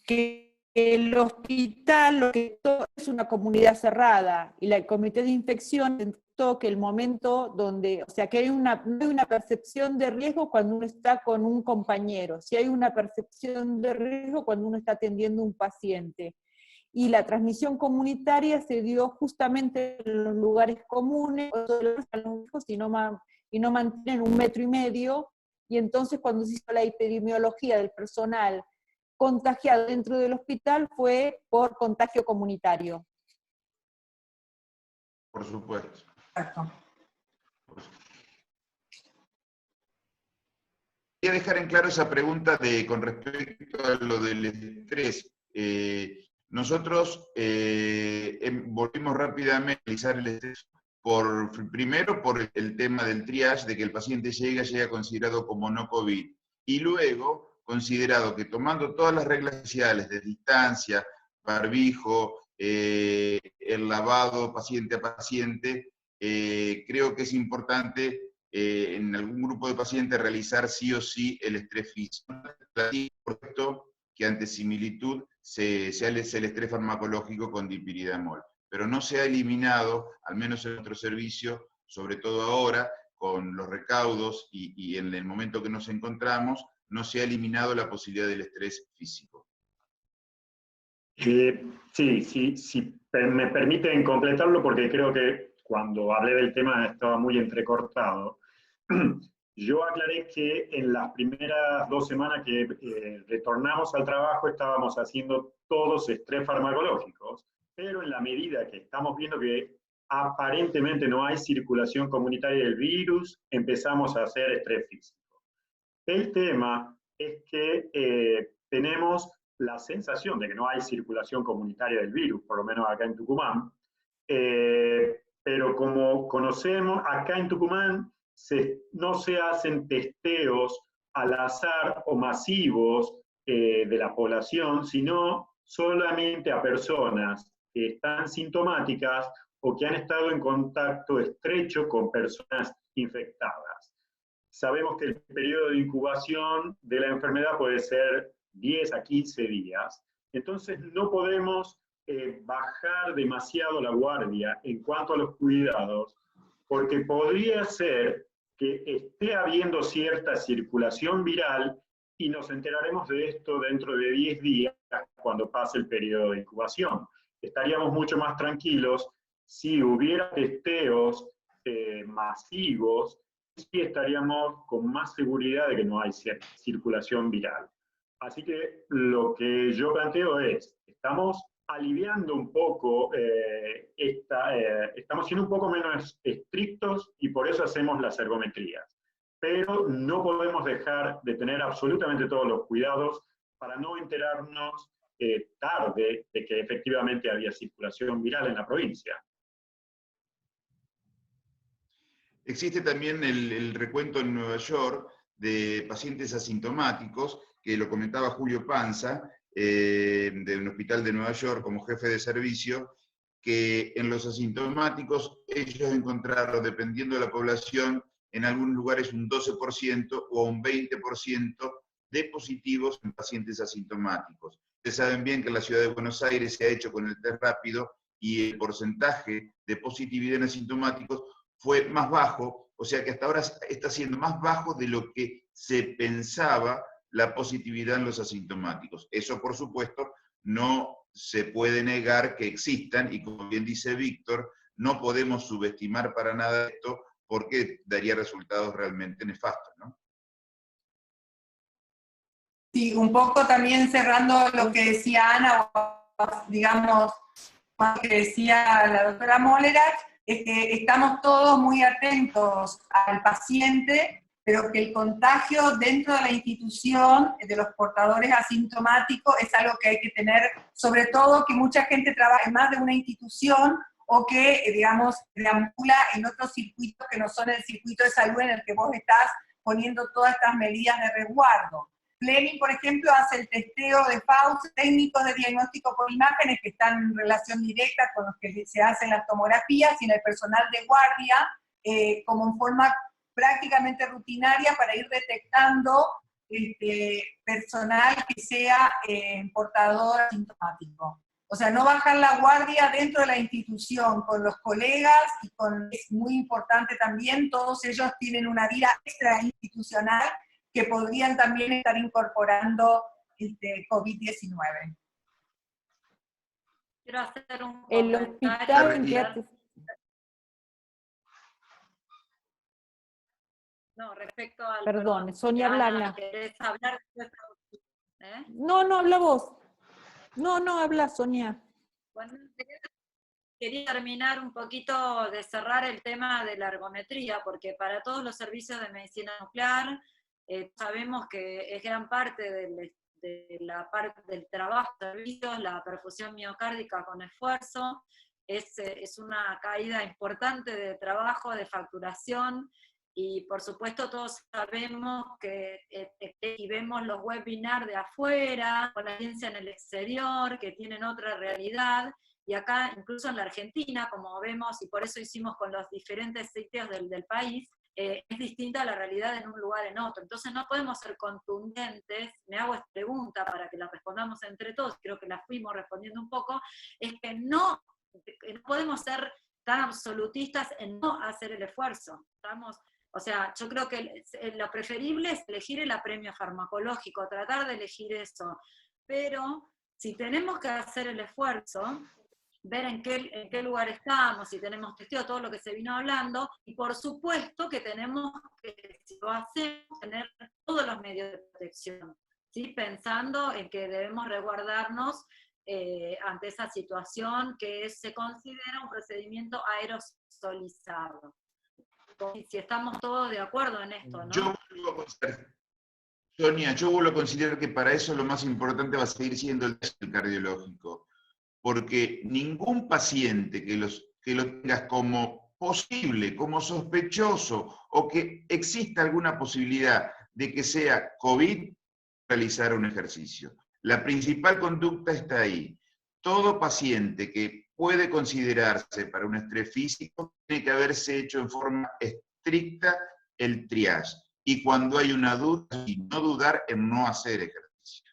Que el hospital lo que es una comunidad cerrada, y el comité de infección detectó que el momento donde, o sea, que no hay una percepción de riesgo cuando uno está con un compañero, si hay una percepción de riesgo cuando uno está atendiendo a un paciente. Y la transmisión comunitaria se dio justamente en los lugares comunes, y no mantienen 1,5 metros, y entonces cuando se hizo la epidemiología del personal contagiado dentro del hospital fue por contagio comunitario. Por supuesto. Quería dejar en claro esa pregunta con respecto a lo del estrés. Nosotros volvimos rápidamente a analizar el estrés primero por el tema del triage, de que el paciente llega considerado como no COVID, y luego considerado que tomando todas las reglas sociales de distancia, barbijo, el lavado paciente a paciente, creo que es importante en algún grupo de pacientes realizar sí o sí el estrés físico. Correcto que ante similitud se hace el estrés farmacológico con dipiridamol, pero no se ha eliminado, al menos en nuestro servicio, sobre todo ahora, con los recaudos y en el momento que nos encontramos, no se ha eliminado la posibilidad del estrés físico. Sí, me permiten completarlo porque creo que cuando hablé del tema estaba muy entrecortado. Yo aclaré que en las primeras 2 semanas que retornamos al trabajo estábamos haciendo todos estrés farmacológicos, pero en la medida que estamos viendo que aparentemente no hay circulación comunitaria del virus, empezamos a hacer estrés físico. El tema es que tenemos la sensación de que no hay circulación comunitaria del virus, por lo menos acá en Tucumán, pero como conocemos, acá en Tucumán no se hacen testeos al azar o masivos de la población, sino solamente a personas que están sintomáticas o que han estado en contacto estrecho con personas infectadas. Sabemos que el periodo de incubación de la enfermedad puede ser 10 a 15 días, entonces no podemos bajar demasiado la guardia en cuanto a los cuidados, porque podría ser que esté habiendo cierta circulación viral y nos enteraremos de esto dentro de 10 días cuando pase el periodo de incubación. Estaríamos mucho más tranquilos si hubiera testeos masivos, sí estaríamos con más seguridad de que no hay circulación viral. Así que lo que yo planteo es, estamos aliviando un poco, estamos siendo un poco menos estrictos y por eso hacemos las ergometrías. Pero no podemos dejar de tener absolutamente todos los cuidados para no enterarnos tarde de que efectivamente había circulación viral en la provincia. Existe también el recuento en Nueva York de pacientes asintomáticos, que lo comentaba Julio Panza, de un hospital de Nueva York como jefe de servicio, que en los asintomáticos ellos encontraron, dependiendo de la población, en algunos lugares un 12% o un 20% de positivos en pacientes asintomáticos. Ustedes saben bien que en la ciudad de Buenos Aires se ha hecho con el test rápido y el porcentaje de positividad en asintomáticos fue más bajo, o sea que hasta ahora está siendo más bajo de lo que se pensaba la positividad en los asintomáticos. Eso, por supuesto, no se puede negar que existan, y como bien dice Víctor, no podemos subestimar para nada esto, porque daría resultados realmente nefastos, ¿no? Sí, un poco también cerrando lo que decía Ana, digamos, lo que decía la doctora Molerach, es que estamos todos muy atentos al paciente, pero que el contagio dentro de la institución de los portadores asintomáticos es algo que hay que tener, sobre todo que mucha gente trabaja en más de una institución o que, digamos, deambula en otros circuitos que no son el circuito de salud en el que vos estás poniendo todas estas medidas de resguardo. Fleming, por ejemplo, hace el testeo de FAUS, técnicos de diagnóstico por imágenes que están en relación directa con los que se hacen las tomografías, y en el personal de guardia, como en forma prácticamente rutinaria para ir detectando personal que sea portador asintomático. O sea, no bajar la guardia dentro de la institución con los colegas, y es muy importante también, todos ellos tienen una vida extra institucional que podrían también estar incorporando COVID-19. Quiero hacer un El hospital en que... No, respecto al... Perdón, Sonia, habla. ¿Querés hablar? No, habla vos. No, habla Sonia. Bueno, quería terminar un poquito de cerrar el tema de la ergometría, porque para todos los servicios de medicina nuclear sabemos que es gran parte de la parte del trabajo, servicios, la perfusión miocárdica con esfuerzo, es una caída importante de trabajo, de facturación, y por supuesto todos sabemos que y vemos los webinars de afuera, con la audiencia en el exterior, que tienen otra realidad, y acá, incluso en la Argentina, como vemos, y por eso hicimos con los diferentes sitios del país, es distinta la realidad en un lugar en otro. Entonces no podemos ser contundentes. Me hago esta pregunta para que la respondamos entre todos, creo que la fuimos respondiendo un poco, es que no podemos ser tan absolutistas en no hacer el esfuerzo. O sea, yo creo que lo preferible es elegir el apremio farmacológico, tratar de elegir eso, pero si tenemos que hacer el esfuerzo, ver en qué lugar estamos, si tenemos testeo, todo lo que se vino hablando, y por supuesto que tenemos que, si lo hacemos, tener todos los medios de protección, ¿sí? Pensando en que debemos resguardarnos ante esa situación que se considera un procedimiento aerosolizado. Si estamos todos de acuerdo en esto, ¿no? Sonia, yo vuelvo a considerar que para eso lo más importante va a seguir siendo el test cardiológico, porque ningún paciente que lo tengas como posible, como sospechoso, o que exista alguna posibilidad de que sea COVID, realizar un ejercicio. La principal conducta está ahí. Todo paciente que puede considerarse para un estrés físico tiene que haberse hecho en forma estricta el triage. Y cuando hay una duda, y no dudar en no hacer ejercicio.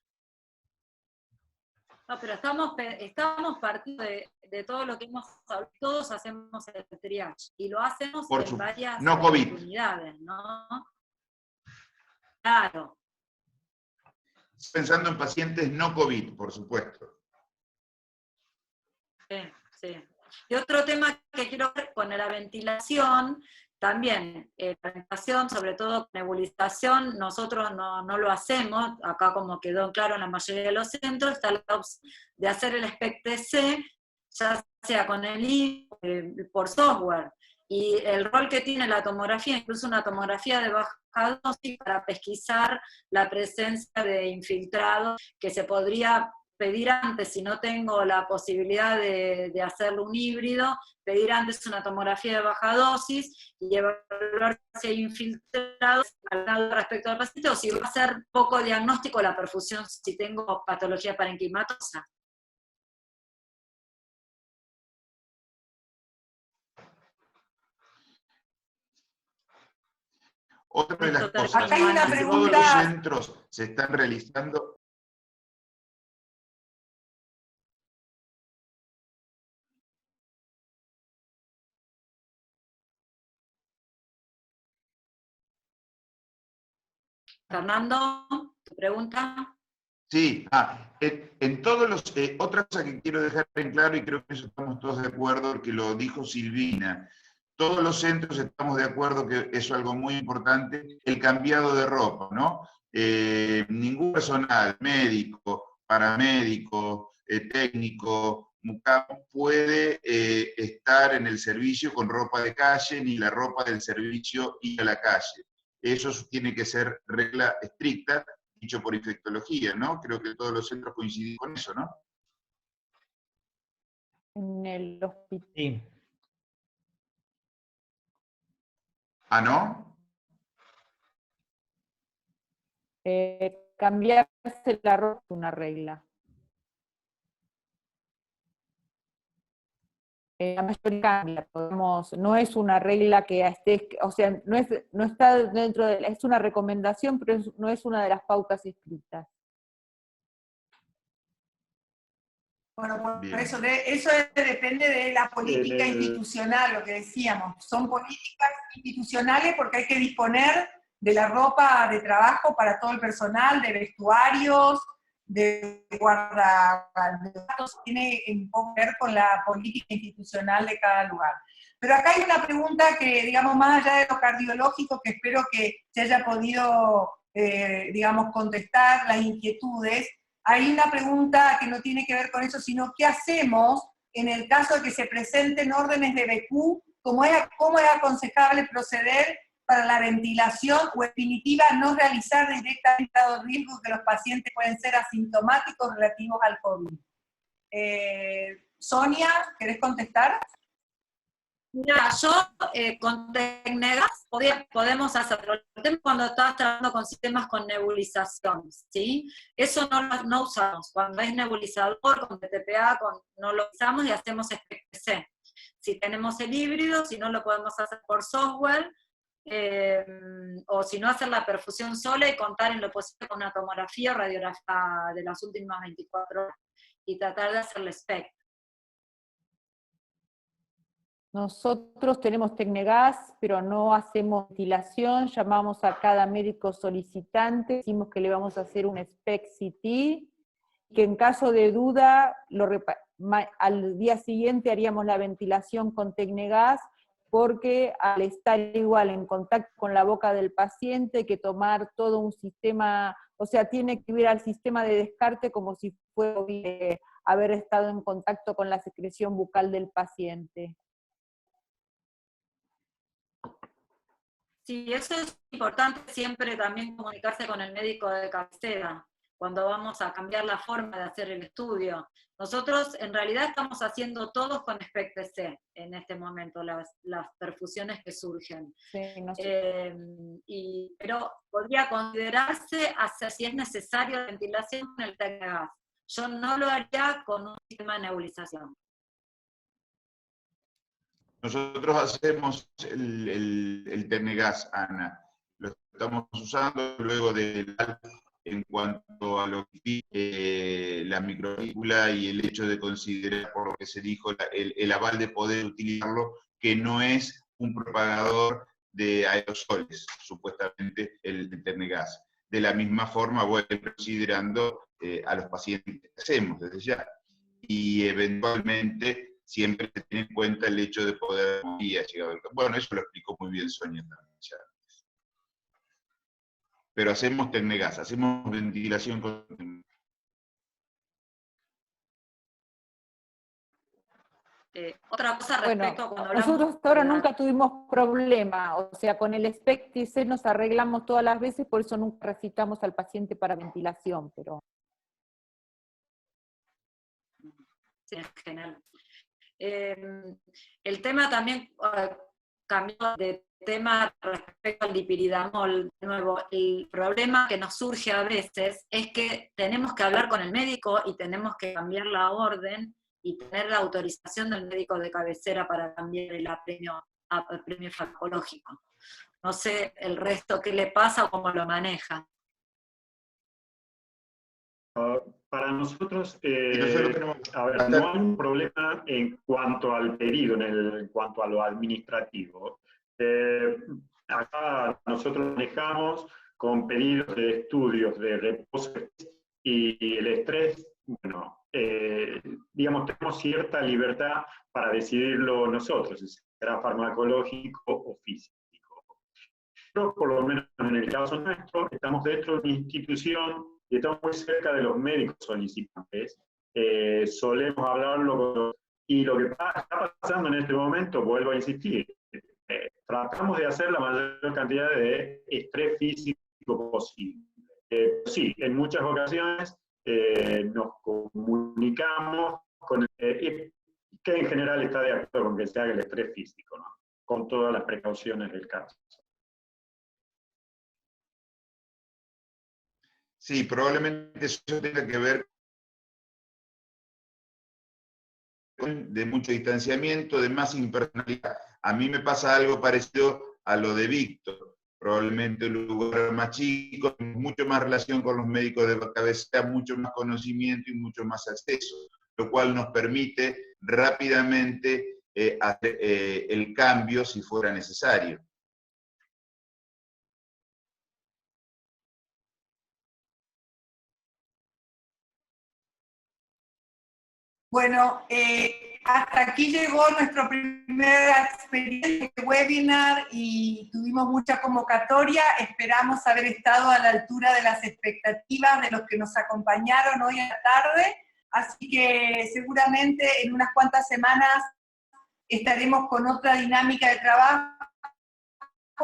No, pero estamos partiendo de todo lo que hemos hablado. Todos hacemos el triage y lo hacemos en varias oportunidades, ¿no? Claro. Pensando en pacientes no COVID, por supuesto. Sí, sí. Y otro tema que quiero ver con la ventilación, también, la ventilación, sobre todo nebulización, nosotros no lo hacemos, acá como quedó claro en la mayoría de los centros, está la opción de hacer el SPECT-TC, ya sea con el I, por software, y el rol que tiene la tomografía, incluso una tomografía de baja dosis, para pesquisar la presencia de infiltrados, que se podría pedir antes, si no tengo la posibilidad de hacerlo un híbrido, pedir antes una tomografía de baja dosis y evaluar si hay infiltrados respecto al paciente, o si va a ser poco diagnóstico la perfusión si tengo patología parenquimatosa. Otra de las cosas, acá hay una pregunta. Todos los centros se están realizando. Fernando, ¿tu pregunta? Sí, en todos los, otra cosa que quiero dejar en claro, y creo que eso estamos todos de acuerdo, que lo dijo Silvina, todos los centros estamos de acuerdo que eso es algo muy importante, el cambiado de ropa, ¿no? Ningún personal, médico, paramédico, técnico, mucam, puede estar en el servicio con ropa de calle, ni la ropa del servicio ir a la calle. Eso tiene que ser regla estricta, dicho por infectología, ¿no? Creo que todos los centros coinciden con eso, ¿no? En el hospital. Sí. ¿Ah, no? Cambiarse la ropa es una regla. La mayoría cambia, no es una regla que esté, o sea, no está dentro de, es una recomendación, pero no es una de las pautas escritas. Bueno, por Bien. eso depende de la política institucional, lo que decíamos. Son políticas institucionales porque hay que disponer de la ropa de trabajo para todo el personal, de vestuarios, de guardaespaldas, tiene un poco que ver con la política institucional de cada lugar. Pero acá hay una pregunta que, digamos, más allá de lo cardiológico, que espero que se haya podido, digamos, contestar las inquietudes. Hay una pregunta que no tiene que ver con eso, sino ¿qué hacemos en el caso de que se presenten órdenes de BQ? ¿Cómo es aconsejable proceder para la ventilación o en definitiva no realizar directamente dado el riesgo que los pacientes pueden ser asintomáticos relativos al COVID. Sonia, ¿querés contestar? Mira, yo con Tecnegas podemos hacerlo. El tema cuando estás trabajando con sistemas con nebulización, ¿sí? Eso no usamos. Cuando es nebulizador, con TTPA, no lo usamos y hacemos SPECT-C. Si tenemos el híbrido, si no lo podemos hacer por software, o si no hacer la perfusión sola y contar en lo posible con una tomografía o radiografía de las últimas 24 horas y tratar de hacerle SPECT. Nosotros tenemos Tecnegas, pero no hacemos ventilación, llamamos a cada médico solicitante, decimos que le vamos a hacer un SPECT-CT, que en caso de duda, al día siguiente haríamos la ventilación con Tecnegas, porque al estar igual en contacto con la boca del paciente, hay que tomar todo un sistema, o sea, tiene que ir al sistema de descarte como si fuera haber estado en contacto con la secreción bucal del paciente. Sí, eso es importante siempre también comunicarse con el médico de cabecera, cuando vamos a cambiar la forma de hacer el estudio. Nosotros en realidad estamos haciendo todos con SPECT-C en este momento, las perfusiones que surgen. Sí, no sé. Pero podría considerarse hacer si es necesario ventilación con el Tecnegas. Yo no lo haría con un sistema de nebulización. Nosotros hacemos el Tecnegas, Ana. Lo estamos usando luego en cuanto a lo que la microvícula y el hecho de considerar, por lo que se dijo, el aval de poder utilizarlo, que no es un propagador de aerosoles, supuestamente el Tecnegas. De la misma forma, bueno, considerando a los pacientes que hacemos desde ya. Y eventualmente siempre se tiene en cuenta el hecho de poder llegar. Bueno, eso lo explicó muy bien Sonia también ya. Pero hacemos Tecnegas, hacemos ventilación con Tecnegas. Otra cosa respecto a cuando hablamos... Nosotros hasta ahora nunca tuvimos problema, o sea, con el SPECT-C nos arreglamos todas las veces, por eso nunca recitamos al paciente para ventilación, pero... Sí, en general. El tema también cambió de tema respecto al dipiridamol. De nuevo, el problema que nos surge a veces es que tenemos que hablar con el médico y tenemos que cambiar la orden y tener la autorización del médico de cabecera para cambiar el apremio farmacológico. No sé el resto qué le pasa o cómo lo maneja. Para nosotros, a ver, no hay un problema en cuanto al pedido, en cuanto a lo administrativo. Acá nosotros manejamos con pedidos de estudios de reposo y el estrés, bueno, digamos, tenemos cierta libertad para decidirlo nosotros, si será farmacológico o físico. Pero por lo menos en el caso nuestro, estamos dentro de una institución y estamos muy cerca de los médicos solicitantes, solemos hablarlo, y lo que está pasando en este momento, vuelvo a insistir, tratamos de hacer la mayor cantidad de estrés físico posible. Sí, en muchas ocasiones nos comunicamos con que en general está de acuerdo con que se haga el estrés físico, ¿no? Con todas las precauciones del caso. Sí, probablemente eso tenga que ver con de mucho distanciamiento, de más impersonalidad. A mí me pasa algo parecido a lo de Víctor. Probablemente un lugar más chico, mucho más relación con los médicos de cabecera, mucho más conocimiento y mucho más acceso, lo cual nos permite rápidamente hacer el cambio si fuera necesario. Bueno, hasta aquí llegó nuestra primera experiencia de webinar y tuvimos mucha convocatoria. Esperamos haber estado a la altura de las expectativas de los que nos acompañaron hoy a la tarde. Así que seguramente en unas cuantas semanas estaremos con otra dinámica de trabajo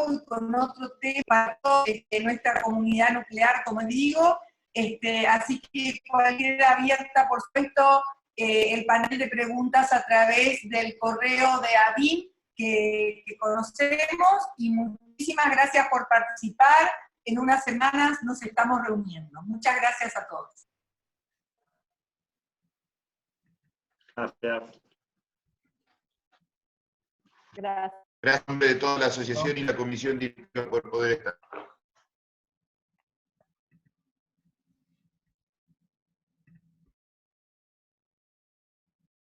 y con otro tema de nuestra comunidad nuclear, como digo. Así que cualquiera abierta, por supuesto, el panel de preguntas a través del correo de ADIM que conocemos, y muchísimas gracias por participar. En unas semanas nos estamos reuniendo. Muchas gracias a todos. Gracias. Gracias. Gracias en nombre de toda la asociación y la comisión directiva por poder estar.